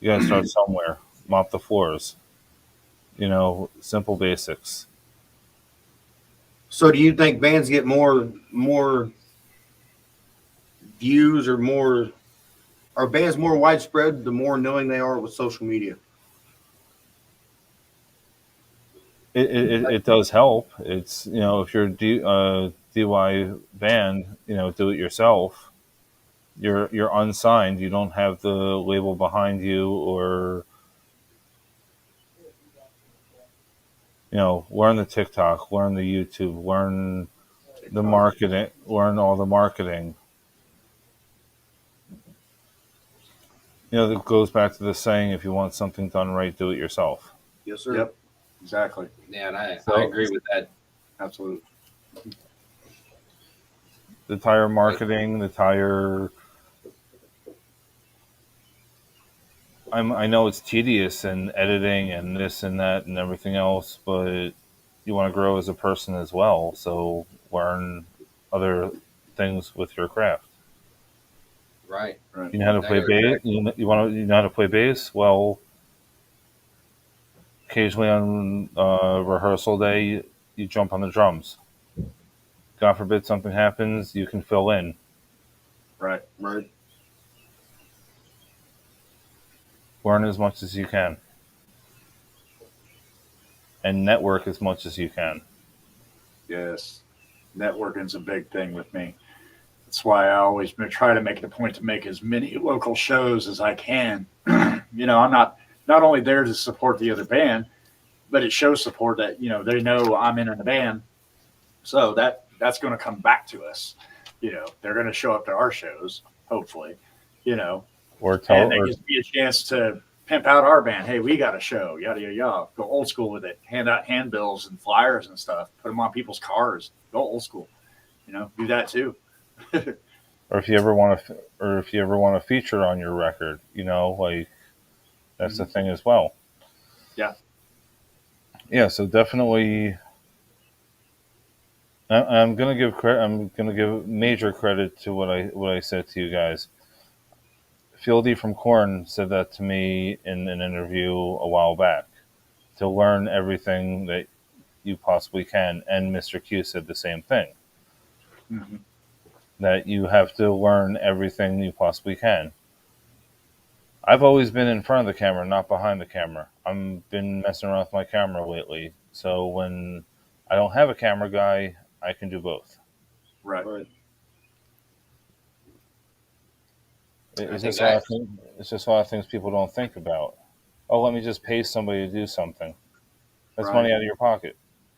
you gotta start somewhere. Mop the floors. Simple basics. So, do you think bands get more views or are bands more widespread the more knowing they are with social media? It does help. It's if you're a DIY band, do it yourself. You're unsigned. You don't have the label behind you, or learn the TikTok, learn the YouTube, learn the marketing, learn all the marketing. That goes back to the saying: if you want something done right, do it yourself. Yes, sir. Yep, exactly. Yeah, and I agree with that. Absolutely. The tire marketing, the tire. I know it's tedious and editing and this and that and everything else, but you want to grow as a person as well. So learn other things with your craft. Right. You know how to play bass. You know how to play bass. Well, occasionally on rehearsal day, you jump on the drums. God forbid something happens, you can fill in. Right. Learn as much as you can. And network as much as you can. Yes. Networking's a big thing with me. That's why I always try to make it a point to make as many local shows as I can. I'm not only there to support the other band, but it shows support that, they know I'm in the band. So that's going to come back to us. They're going to show up to our shows, hopefully, and it gives me a chance to pimp out our band. Hey, we got a show, yada, yada, yada. Go old school with it. Hand out handbills and flyers and stuff. Put them on people's cars. Go old school. Do that too. Or if you ever want to feature on your record, that's the thing as well. Yeah. Yeah. So definitely, I'm gonna give credit. I'm gonna give major credit to what I said to you guys. Fieldy from Korn said that to me in an interview a while back. To learn everything that you possibly can, and Mr. Q said the same thing. Mm-hmm. That you have to learn everything you possibly can. I've always been in front of the camera, not behind the camera. I've been messing around with my camera lately. So when I don't have a camera guy, I can do both. Right. It's just a lot of things people don't think about. Oh, let me just pay somebody to do something. That's money out of your pocket.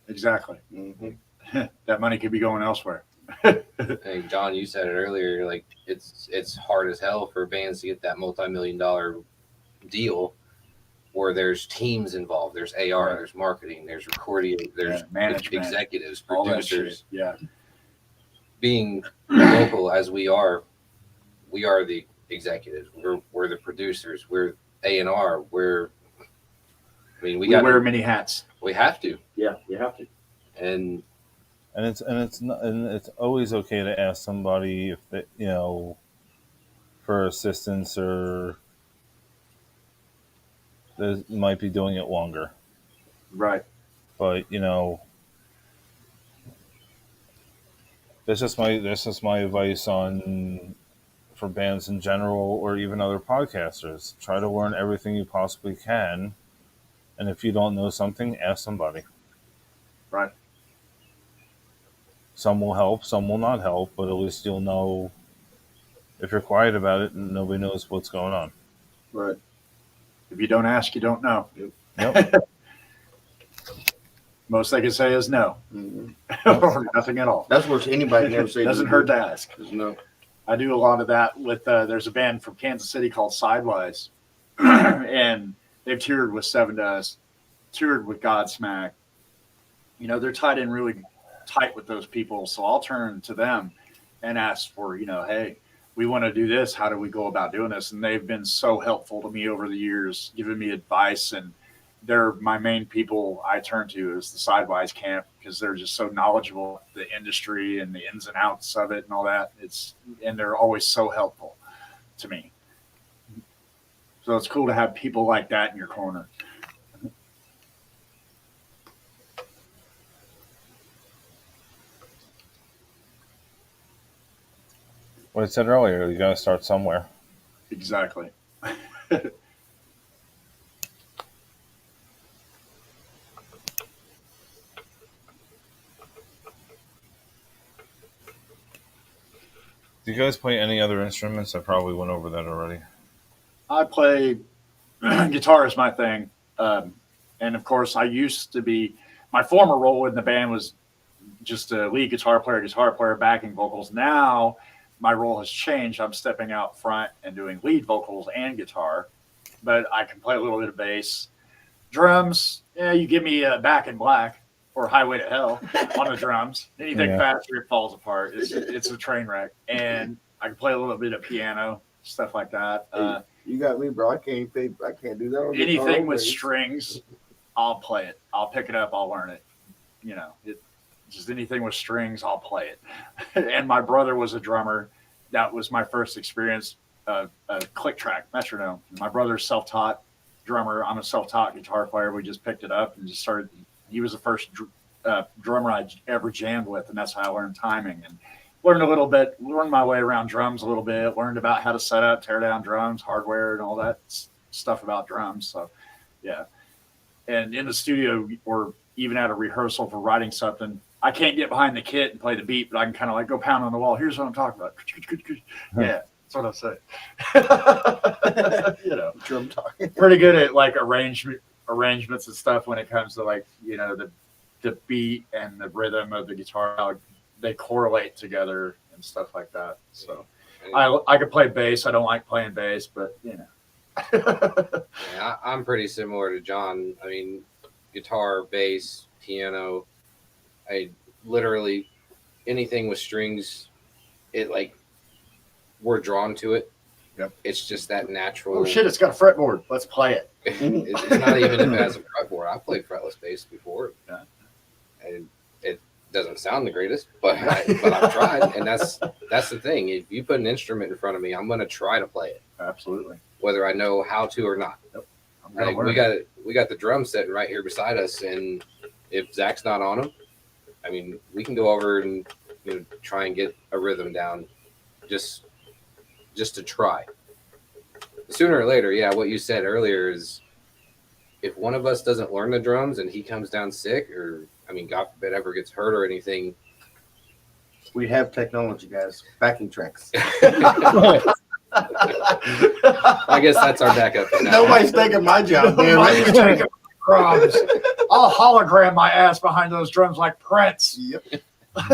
Exactly. Mm-hmm. That money could be going elsewhere. Hey, John, you said it earlier. Like it's hard as hell for bands to get that multi-million-dollar deal, where there's teams involved. There's AR, there's marketing, there's recording, there's management, executives, producers. Yeah. Being local as we are the executives. We're the producers. We're A&R. We wear many hats. We have to. Yeah, you have to. And it's always okay to ask somebody if they, for assistance, or they might be doing it longer. Right. But that's just my advice on for bands in general, or even other podcasters. Try to learn everything you possibly can, and if you don't know something, ask somebody. Right. Some will help, some will not help, but at least you'll know. If you're quiet about it, nobody knows what's going on. Right. If you don't ask, you don't know. Yep. Most they can say is no, Mhm. or nothing at all. That's what anybody can ever say. Doesn't hurt to ask. There's no. I do a lot of that with. There's a band from Kansas City called Sidewise, and they've toured with Seven Dust, toured with Godsmack. They're tied in really tight with those people, so I'll turn to them and ask for, hey, we want to do this. How do we go about doing this? And they've been so helpful to me over the years, giving me advice, and they're my main people I turn to is the Sidewise camp, because they're just so knowledgeable the industry and the ins and outs of it and all that. And they're always so helpful to me. So it's cool to have people like that in your corner. What I said earlier, you got to start somewhere. Exactly. Do you guys play any other instruments? I probably went over that already. I play guitar is my thing. And of course, I used to be, my former role in the band was just a lead guitar player, backing vocals. Now my role has changed. I'm stepping out front and doing lead vocals and guitar, but I can play a little bit of bass. Drums, you give me Back in Black or Highway to Hell on the drums. Anything faster, it falls apart. It's a train wreck. And I can play a little bit of piano, stuff like that. You got me, bro. I can't do that. Anything with strings, I'll play it. I'll pick it up. I'll learn it. Just anything with strings, I'll play it. And my brother was a drummer. That was my first experience of a click track metronome. My brother's self-taught drummer. I'm a self-taught guitar player. We just picked it up and just started. He was the first drummer I ever jammed with, and that's how I learned timing and learned a little bit, learned my way around drums a little bit, learned about how to set up, tear down drums, hardware, and all that stuff about drums. So, yeah. And in the studio or even at a rehearsal for writing something, I can't get behind the kit and play the beat, but I can kind of like go pound on the wall. Here's what I'm talking about. Yeah, that's what I say. Drum talking. Pretty good at like arrangements and stuff when it comes to like, the beat and the rhythm of the guitar, how they correlate together and stuff like that. So I could play bass. I don't like playing bass, but Yeah, I'm pretty similar to John. I mean, guitar, bass, piano. I literally anything with strings, we're drawn to it. Yep. It's just that natural. Oh shit! It's got a fretboard. Let's play it. It's not even if it has a fretboard. I've played fretless bass before, and it doesn't sound the greatest, but I've tried, and that's the thing. If you put an instrument in front of me, I'm going to try to play it. Absolutely. Whether I know how to or not. Yep. We got the drum sitting right here beside us, and if Zach's not on them, I mean, we can go over and try and get a rhythm down, just to try. Sooner or later, what you said earlier is, if one of us doesn't learn the drums and he comes down sick, or God forbid ever gets hurt or anything, We have technology, guys. Backing tracks. I guess that's our backup for now. Nobody's taking my job, man. Nobody's taking drums. I'll hologram my ass behind those drums like Prince. Yep. I'd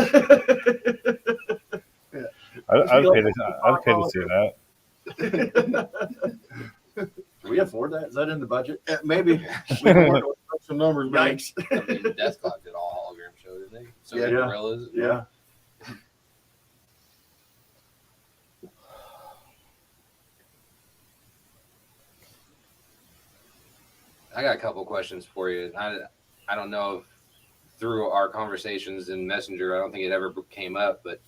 pay to see that. Do we afford that? Is that in the budget? Maybe we can work on some numbers, man. Yikes. Death Clock did all hologram show, didn't they? So Yeah. did Gorillas. Yeah. I got a couple questions for you. I don't know through our conversations in Messenger, I don't think it ever came up, but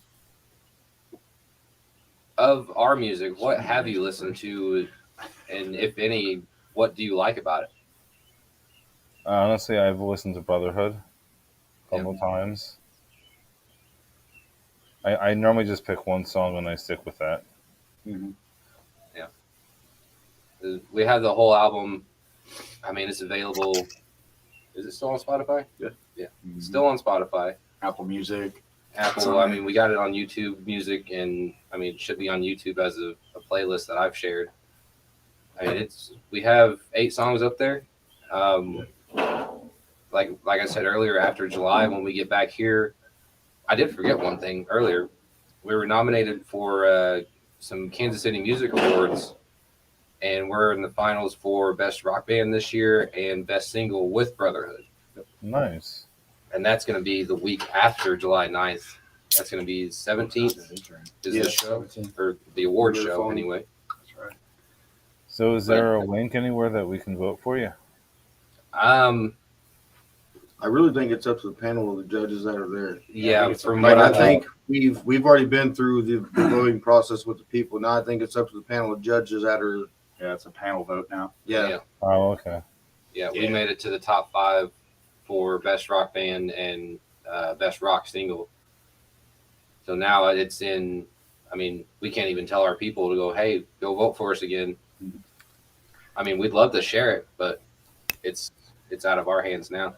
of our music, what have you listened to, and if any, what do you like about it? Honestly, I've listened to Brotherhood a couple times. I normally just pick one song and I stick with that. Mm-hmm. We have the whole album. I mean, it's available. Is it still on Spotify? Yeah. Mm-hmm. Still on Spotify. Apple Music. Apple. I mean, we got it on YouTube Music, and I mean, it should be on YouTube as a playlist that I've shared. I mean, we have 8 songs up there. Like I said earlier, after July, when we get back here, I did forget one thing earlier. We were nominated for some Kansas City Music Awards, and we're in the finals for Best Rock Band this year and Best Single with Brotherhood. Nice. And that's going to be the week after July 9th. That's going to be 17th is the show, or the award show anyway. That's right. So is there a link anywhere that we can vote for you? I really think it's up to the panel of the judges that are there. Yeah, from Like, what I think we've already been through the voting process with the people. Now I think it's up to the panel of judges that are. Yeah, it's a panel vote now. Yeah. Oh, okay. Yeah, we made it to the top 5 for Best Rock Band and Best Rock Single. So now it's in. I mean, we can't even tell our people to go, hey, go vote for us again. I mean, we'd love to share it, but it's out of our hands now.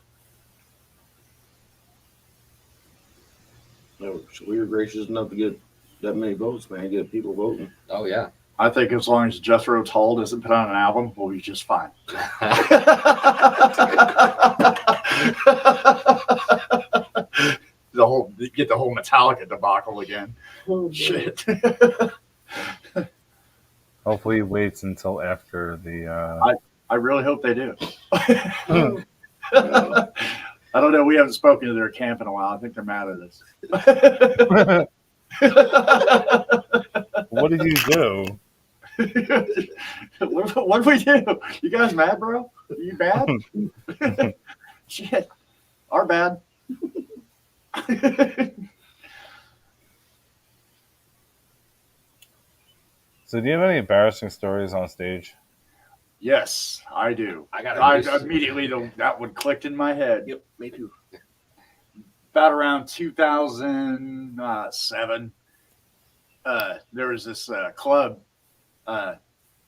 No, so we were gracious enough to get that many votes, man. Get people voting. Oh yeah. I think as long as Jethro Tull doesn't put on an album, we'll be just fine. Get the whole Metallica debacle again. Oh, Shit. Hopefully he waits until after the... I really hope they do. I don't know. We haven't spoken to their camp in a while. I think they're mad at us. What did you do? What did we do? You guys mad, bro? Are you bad? Shit. Our bad. So do you have any embarrassing stories on stage? Yes, I do. I immediately that one clicked in my head. Yep, me too. About around 2007, there was this club. It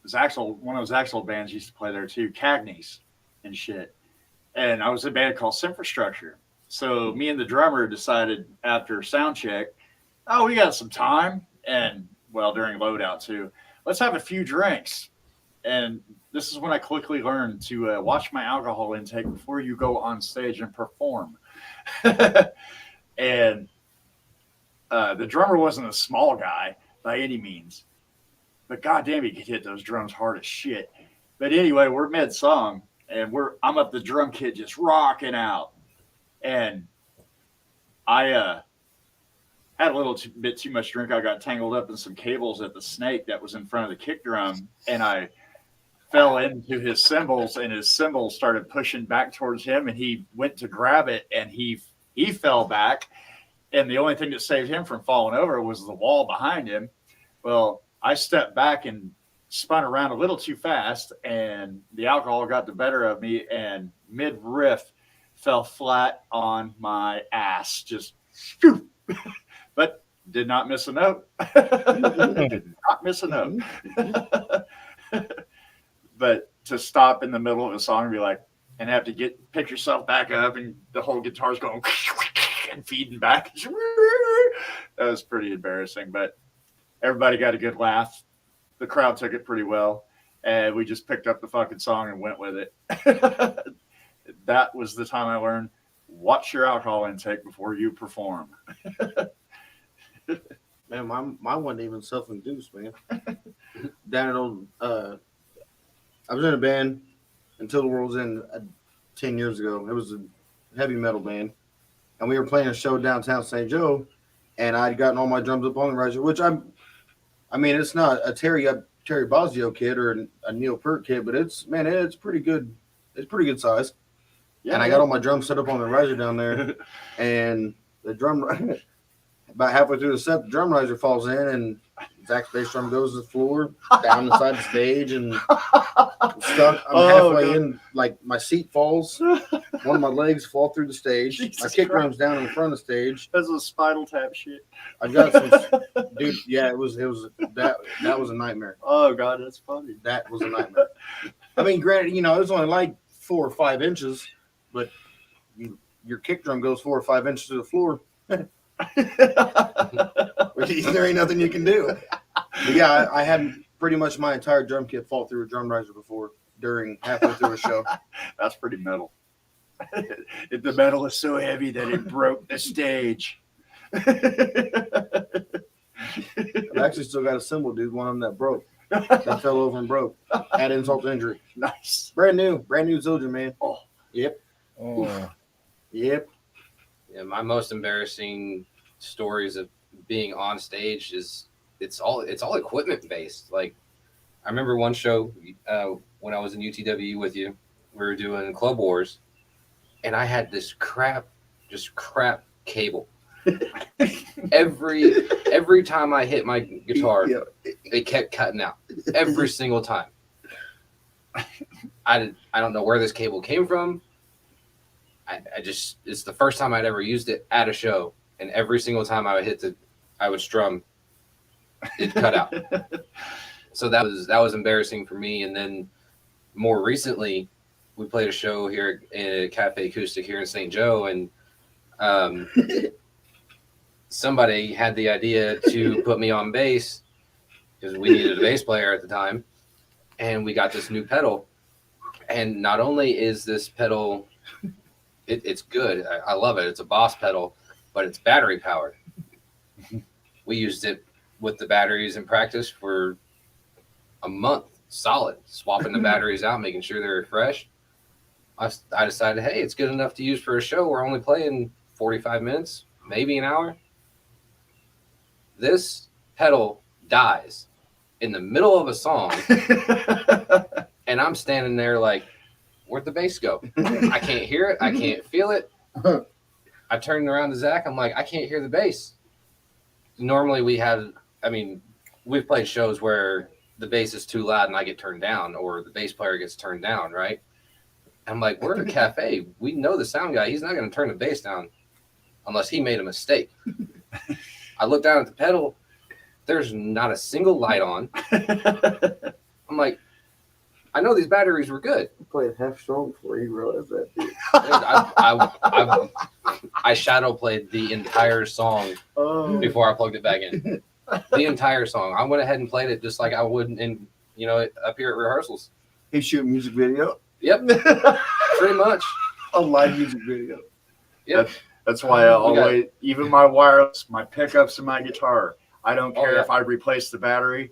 was one of those actual bands used to play there too, Cagney's and shit. And I was in a band called Infrastructure. So me and the drummer decided after sound check, oh, we got some time, and well, during loadout too, let's have a few drinks. And this is when I quickly learned to watch my alcohol intake before you go on stage and perform. And the drummer wasn't a small guy by any means, but goddamn, he could hit those drums hard as shit. But anyway, we're mid song, and I'm up the drum kit just rocking out, and I had a little bit too much drink. I got tangled up in some cables at the snake that was in front of the kick drum, and I fell into his cymbals, and his cymbals started pushing back towards him, and he went to grab it, and he fell back, and the only thing that saved him from falling over was the wall behind him. Well, I stepped back and spun around a little too fast, and the alcohol got the better of me, and mid-riff fell flat on my ass, just phew. But did not miss a note. Did not miss a note. But to stop in the middle of a song and be like, and have to pick yourself back up, and the whole guitar's going and feeding back. That was pretty embarrassing, but everybody got a good laugh. The crowd took it pretty well, and we just picked up the fucking song and went with it. That was the time I learned, watch your alcohol intake before you perform. Man, my wasn't even self-induced, man. Down at old, I was in a band until the world's end 10 years ago. It was a heavy metal band, and we were playing a show downtown St. Joe, and I'd gotten all my drums up on the riser, which I mean, it's not a Terry Bozzio kit or a Neil Peart kit, but it's pretty good. It's pretty good size. Yeah, and I got all my drums set up on the riser down there, and the drum about halfway through the set, the drum riser falls in, and Zach's bass drum goes to the floor, down inside the stage, and I'm stuck. I'm halfway God. in, like my seat falls. One of my legs fall through the stage. My Jesus kick Christ. drum's down in the front of the stage. That's a Spinal Tap shit. I've got some, dude. Yeah, it was that was a nightmare. Oh God, that's funny. That was a nightmare. I mean, granted, it was only like 4 or 5 inches, but your kick drum goes 4 or 5 inches to the floor. There ain't nothing you can do. But yeah, I had pretty much my entire drum kit fall through a drum riser before during halfway through a show. That's pretty metal. The metal is so heavy that it broke the stage. I've actually still got a cymbal, dude. One of them that broke. That fell over and broke. Add insult to injury. Nice. Brand new Zildjian, man. Oh. Yep. Oh. Yep. Yeah, my most embarrassing stories of being on stage is it's all equipment based. Like I remember one show when I was in UTW with you, we were doing Club Wars, and I had this crap cable. every time I hit my guitar, it kept cutting out every single time. I don't know where this cable came from. It's the first time I'd ever used it at a show, and every single time I would strum, it cut out. So that was embarrassing for me. And then more recently, we played a show here at Cafe Acoustic here in St. Joe, and somebody had the idea to put me on bass because we needed a bass player at the time, and we got this new pedal. And not only is this pedal, it's good. I love it. It's a Boss pedal, but it's battery powered. We used it with the batteries in practice for a month solid, swapping the batteries out, making sure they're fresh. I decided, hey, it's good enough to use for a show. We're only playing 45 minutes, maybe an hour. This pedal dies in the middle of a song, and I'm standing there like, where'd the bass go? I can't hear it. I can't feel it. I turned around to Zach. I'm like, I can't hear the bass. Normally we've played shows where the bass is too loud and I get turned down, or the bass player gets turned down, right? I'm like, we're at a cafe. We know the sound guy. He's not going to turn the bass down unless he made a mistake. I look down at the pedal. There's not a single light on. I'm like, I know these batteries were good. You played half strong before you realized that, dude. I shadow played the entire song before I plugged it back in. The entire song. I went ahead and played it just like I would up here at rehearsals. He's shooting music video. Yep. Pretty much. A live music video. Yep. That's why I always, even my wireless, my pickups, and my guitar, I don't care if I replace the battery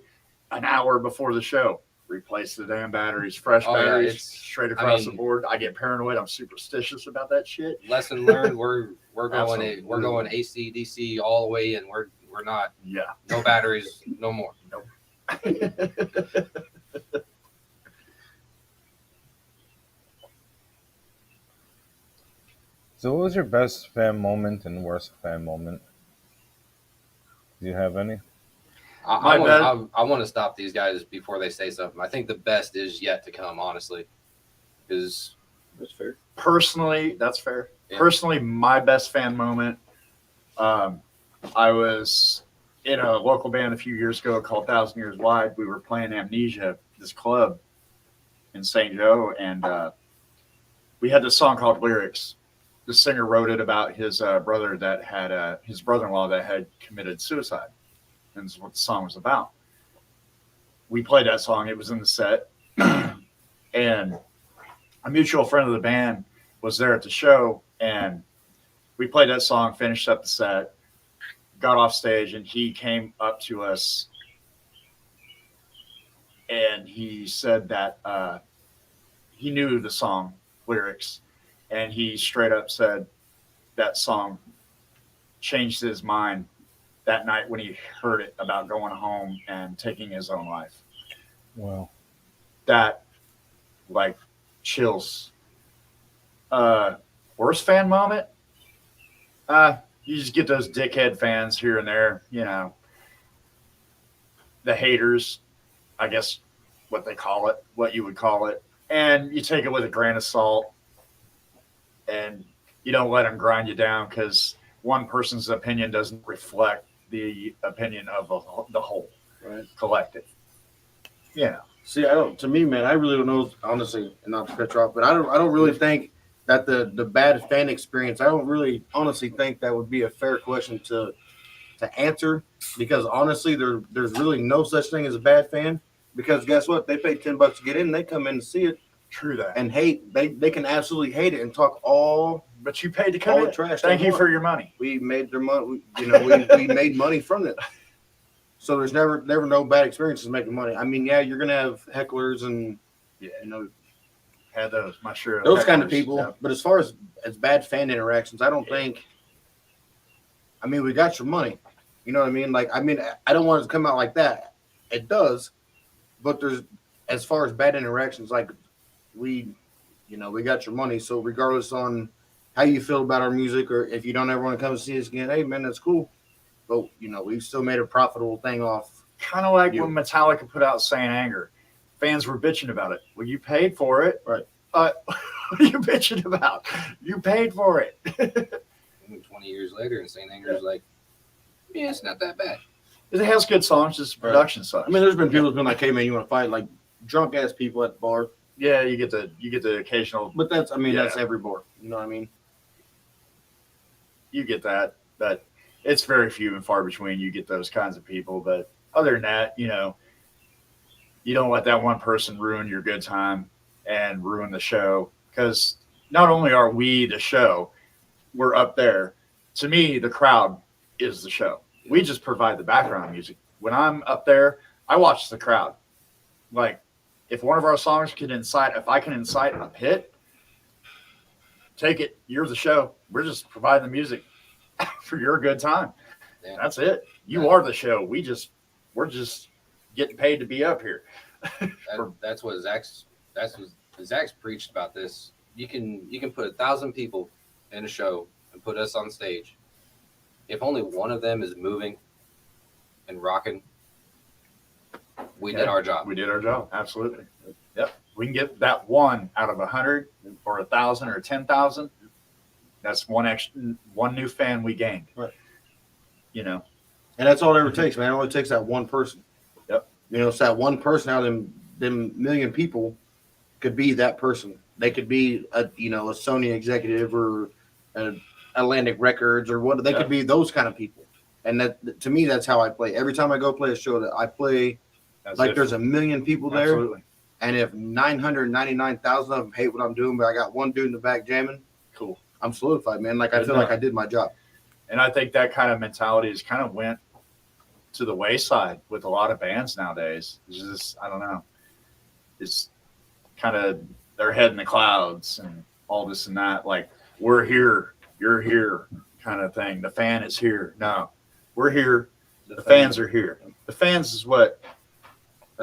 an hour before the show. Replace the damn batteries, fresh batteries, straight across the board. I get paranoid. I'm superstitious about that shit. Lesson learned. We're going AC DC all the way, and we're not. Yeah. No batteries, no more. Nope. So what was your best fan moment and worst fan moment? Do you have any? I want to stop these guys before they say something. I think the best is yet to come, honestly. Because that's fair. Personally, that's fair. Yeah. Personally, my best fan moment, I was in a local band a few years ago called 1,000 Years Wide. We were playing Amnesia, this club in St. Joe, and we had this song called Lyrics. The singer wrote it about his brother that had his brother-in-law that had committed suicide. And this is what the song was about. We played that song. It was in the set. And a mutual friend of the band was there at the show. And we played that song, finished up the set, got off stage, and he came up to us. And he said that he knew the song lyrics. And he straight up said that song changed his mind that night when he heard it about going home and taking his own life. Wow. That, like, chills Worst fan moment? You just get those dickhead fans here and there, you know, the haters, I guess what they call it, what you would call it. And you take it with a grain of salt and you don't let them grind you down because one person's opinion doesn't reflect the opinion of the whole collective. Yeah. See, I don't. To me, man, I really don't know. Honestly, and not to cut you off, but I don't really think that the bad fan experience. I don't really honestly think that would be a fair question to answer because honestly, there's really no such thing as a bad fan because guess what? They pay $10 to get in. They come in to see it. True that. And hate. They can absolutely hate it and talk all. But you paid to come all in. the trash. Thank you for your money. We made their money. We made money from it. So there's never no bad experiences making money. I mean, yeah, you're gonna have hecklers and had those, my sure those kind of hecklers, people. yeah. But as far as bad fan interactions, I don't think. I mean, we got your money. You know what I mean? Like, I mean, I don't want it to come out like that. It does, but there's as far as bad interactions, like we got your money. So regardless on how you feel about our music, or if you don't ever want to come and see us again, hey man, that's cool. But we've still made a profitable thing off. Kind of like when Metallica put out Saint Anger, fans were bitching about it. Well, you paid for it, right? What are you bitching about? You paid for it. 20 years later, and Saint Anger's like, yeah, it's not that bad. It has good songs, just the production sucks. I mean, there's been people who've been like, hey man, you want to fight? Like drunk ass people at the bar. Yeah, you get the occasional, but that's that's every bar. You know what I mean? You get that, but it's very few and far between. You get those kinds of people, but other than that, you don't let that one person ruin your good time and ruin the show. Because not only are we the show, we're up there. To me, the crowd is the show. We just provide the background music. When I'm up there, I watch the crowd. Like, if one of our songs if I can incite a pit, take it. You're the show. We're just providing the music for your good time. Yeah. That's it. You are the show. We're just getting paid to be up here. That's what Zach's preached about this. You can put 1,000 people in a show and put us on stage. If only one of them is moving and rocking, we did our job. We did our job. Absolutely. Yep. We can get that one out of 100 or 1,000 or 10,000. That's one new fan we gained. Right. And that's all it ever takes, man. It only takes that one person. Yep. So that one person out of them million people could be that person. They could be a Sony executive or Atlantic Records or what. They could be those kind of people. And that, to me, that's how I play. Every time I go play a show, that I play like there's a million people there. Absolutely. And if 999,000 of them hate what I'm doing, but I got one dude in the back jamming, cool. I'm solidified, man. Like I feel like I did my job. And I think that kind of mentality has kind of went to the wayside with a lot of bands nowadays. It's just, I don't know. It's kind of their head in the clouds and all this and that. Like, we're here, you're here kind of thing. The fan is here. No, we're here. The fans are here. The fans is what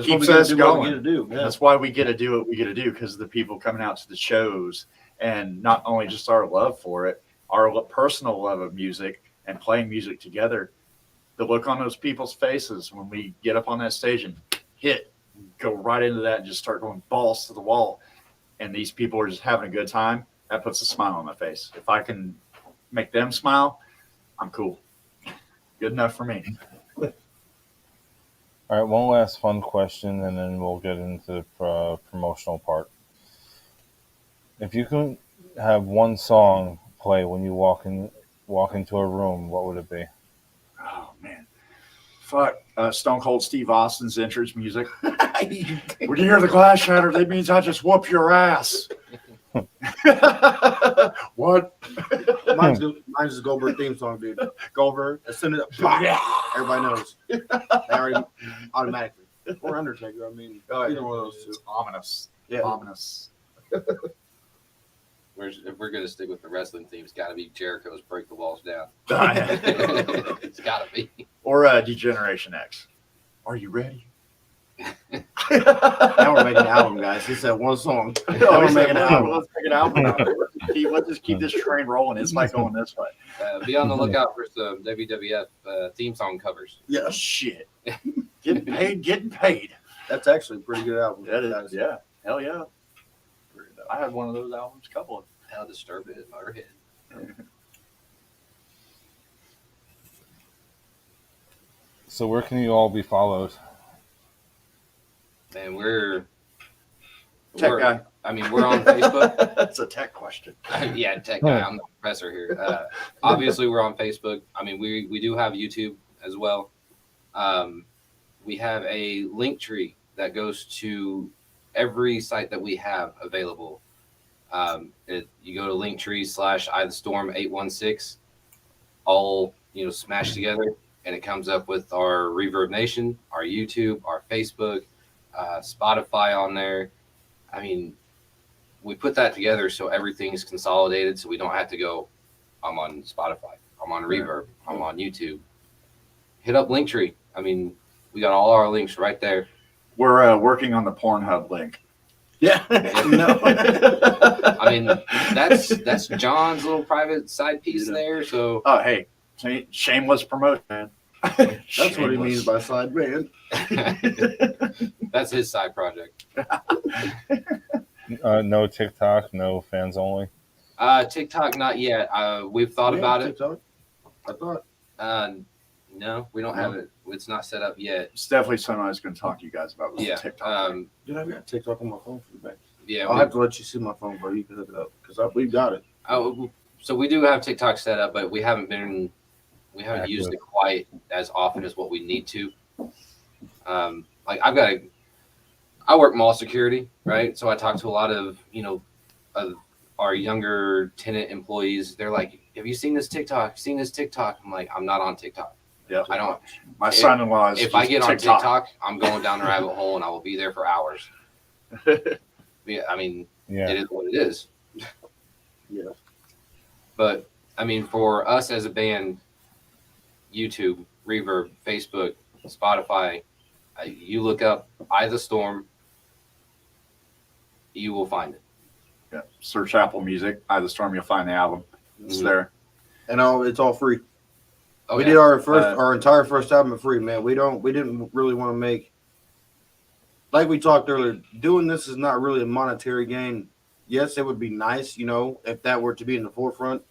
keeps us going. That's why we get to do what we get to do, because of the people coming out to the shows, and not only just our love for it, our personal love of music and playing music together. The look on those people's faces when we get up on that stage and go right into that and just start going balls to the wall, and these people are just having a good time, that puts a smile on my face. If I can make them smile, I'm cool. Good enough for me. All right, one last fun question, and then we'll get into the promotional part. If you can have one song play when you walk into a room, what would it be? Oh man, fuck! Stone Cold Steve Austin's entrance music. When you hear the glass shatter, that means I just whoop your ass. What? Mine's the Goldberg theme song, dude. Goldberg. As soon as everybody knows, they already automatically. Or Undertaker. I mean, either one of those two. It's ominous. Yeah, ominous. If we're gonna stick with the wrestling theme, it's got to be Jericho's "Break the Walls Down." It's got to be. Or Degeneration X. Are you ready? Now we're making an album, guys. He said one song. Now we're making an album. Let's make an album out of it. Let's just keep this train rolling. It's like going this way. Be on the lookout for some WWF theme song covers. Yeah, shit. Getting paid. That's actually a pretty good album. That is, yeah. Hell yeah. I had one of those albums, a couple of them. How Disturbed It, Motorhead. So where can you all be followed? Man, we're Tech guy. I mean, we're on Facebook. That's a tech question. Yeah, tech guy. I'm the professor here. Obviously, we're on Facebook. I mean, we do have YouTube as well. We have a link tree that goes to every site that we have available. You go to linktree/iTheStorm816, all smashed together, and it comes up with our Reverb Nation, our YouTube, our Facebook, Spotify on there. I mean, we put that together so everything is consolidated, so we don't have to go, I'm on Spotify, I'm on Reverb, I'm on YouTube. Hit up Linktree. I mean, we got all our links right there. We're working on the Pornhub link. Yeah. No. I mean, that's John's little private side piece there. So, oh, hey, shameless promotion, man. That's what he means by side band. That's his side project. No TikTok, no fans only. TikTok, not yet. We've thought about it. TikTok. I thought. No, we don't have it. It's not set up yet. It's definitely something I was going to talk to you guys about. Yeah. TikTok. Dude, I've got TikTok on my phone for the back. Yeah. I'll have to let you see my phone, bro. You can hook it up because we've got it. Oh, so we do have TikTok set up, but we haven't used it quite as often as what we need to. Like I work mall security, right? So I talk to a lot of of our younger tenant employees. They're like, "Have you seen this TikTok? Seen this TikTok?" I'm like, "I'm not on TikTok. Yeah, I don't." My son-in-law is. If I get on TikTok, I'm going down the rabbit hole, and I will be there for hours. Yeah, I mean, It is what it is. Yeah. But I mean, for us as a band, YouTube, Reverb, Facebook, Spotify, you look up "I the Storm," you will find it. Yeah. Search Apple Music, "I the Storm," you'll find the album. It's there. And it's all free. Oh, we yeah. did our entire first album for free, man. We didn't really want to make, like we talked earlier, doing this is not really a monetary gain. Yes, it would be nice, if that were to be in the forefront.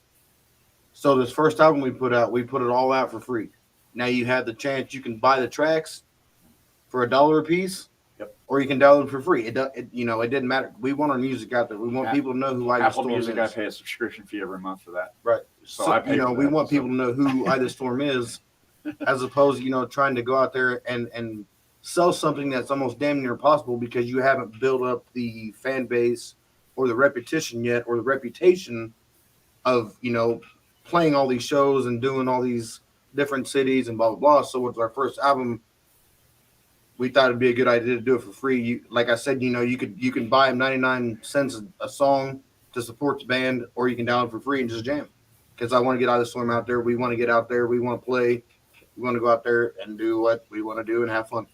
So this first album we put out, we put it all out for free. Now you have the chance, you can buy the tracks for $1 a piece, or you can download them for free. It didn't matter. We want our music out there. We want people to know who I the Apple Storm Music, is. I pay a subscription fee every month for that. Right. So I pay for we that, want people to know who I the Storm is, as opposed to, trying to go out there and sell something that's almost damn near impossible because you haven't built up the fan base or the reputation yet, or the reputation of, playing all these shows and doing all these different cities and blah, blah, blah. So with our first album, we thought it'd be a good idea to do it for free. Like I said, you can buy them 99 cents a song to support the band, or you can download for free and just jam. Because I want to get out of the storm out there. We want to get out there. We want to play. We want to go out there and do what we want to do and have fun.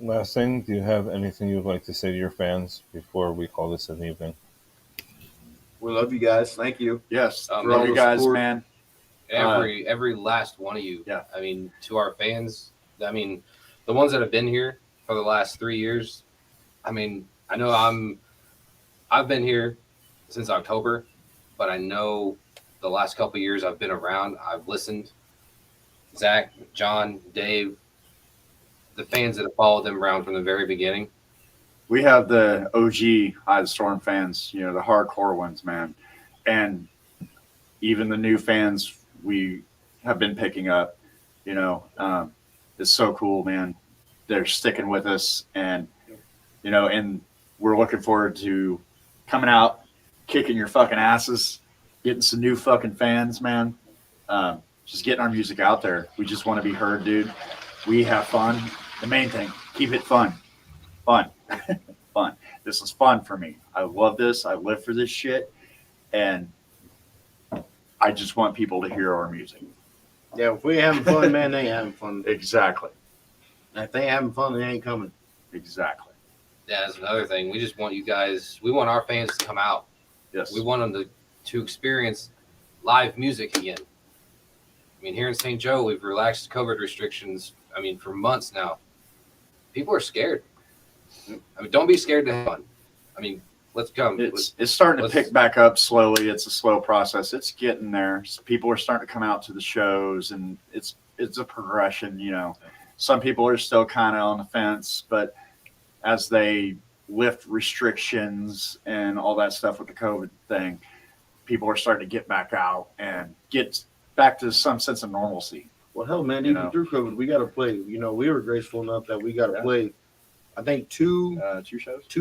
Last thing, do you have anything you would like to say to your fans before we call this an evening? We love you guys. Thank you. Yes, For all love the you guys, support. man. Every last one of you. Yeah. I mean, to our fans, I mean, the ones that have been here for the last 3 years. I mean, I know I've been here since October, but I know the last couple of years I've been around. I've listened. Zach, John, Dave, the fans that have followed them around from the very beginning. We have the OG "I the Storm" fans, the hardcore ones, man, and even the new fans we have been picking up. It's so cool, man. They're sticking with us, and and we're looking forward to coming out, kicking your fucking asses, getting some new fucking fans, man. Just getting our music out there. We just want to be heard, dude. We have fun. The main thing, keep it fun. Fun. Fun. This is fun for me. I love this. I live for this shit. And I just want people to hear our music. Yeah, if we having fun, man, they ain't having fun. Exactly. And if they ain't having fun, they ain't coming. Exactly. Yeah, that's another thing. We just want you guys. We want our fans to come out. Yes. We want them to experience live music again. I mean, here in St. Joe, we've relaxed COVID restrictions. I mean, for months now. People are scared. I mean, don't be scared to have fun. I mean, let's come. It's starting to pick back up slowly. It's a slow process. It's getting there. People are starting to come out to the shows, and it's a progression. You know, some people are still kind of on the fence, but as they lift restrictions and all that stuff with the COVID thing, people are starting to get back out and get back to some sense of normalcy. Well, hell, man, You even know. through COVID, we got to play. You know, we were graceful enough that we got to Yeah. play, I think, two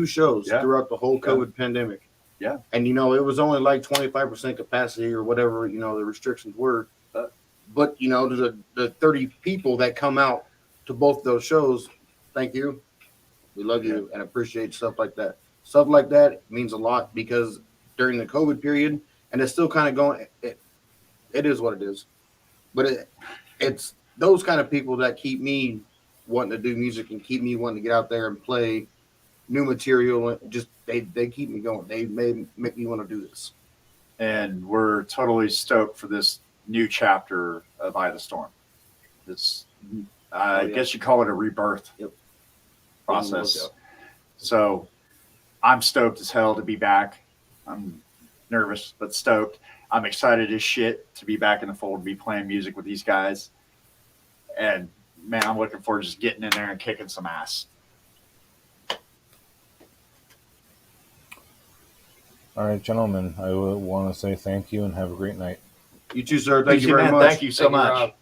shows Yeah. throughout the whole COVID pandemic. Yeah. And, you know, it was only like 25% capacity or whatever, you know, the restrictions were. But, you know, the 30 people that come out to both those shows, thank you. We love you and appreciate stuff like that. Stuff like that means a lot because during the COVID period, and it's still kind of going, it is what it is. But it's those kind of people that keep me wanting to do music and keep me wanting to get out there and play new material. And just they keep me going. They make me want to do this. And we're totally stoked for this new chapter of Eye of the Storm. It's, I guess you call it a rebirth process. So I'm stoked as hell to be back. I'm nervous, but stoked. I'm excited as shit to be back in the fold, to be playing music with these guys. And man, I'm looking forward to just getting in there and kicking some ass. All right, gentlemen, I want to say thank you and have a great night. You too, sir. Thank you very man. much. Thank you so Thank you, much. Rob.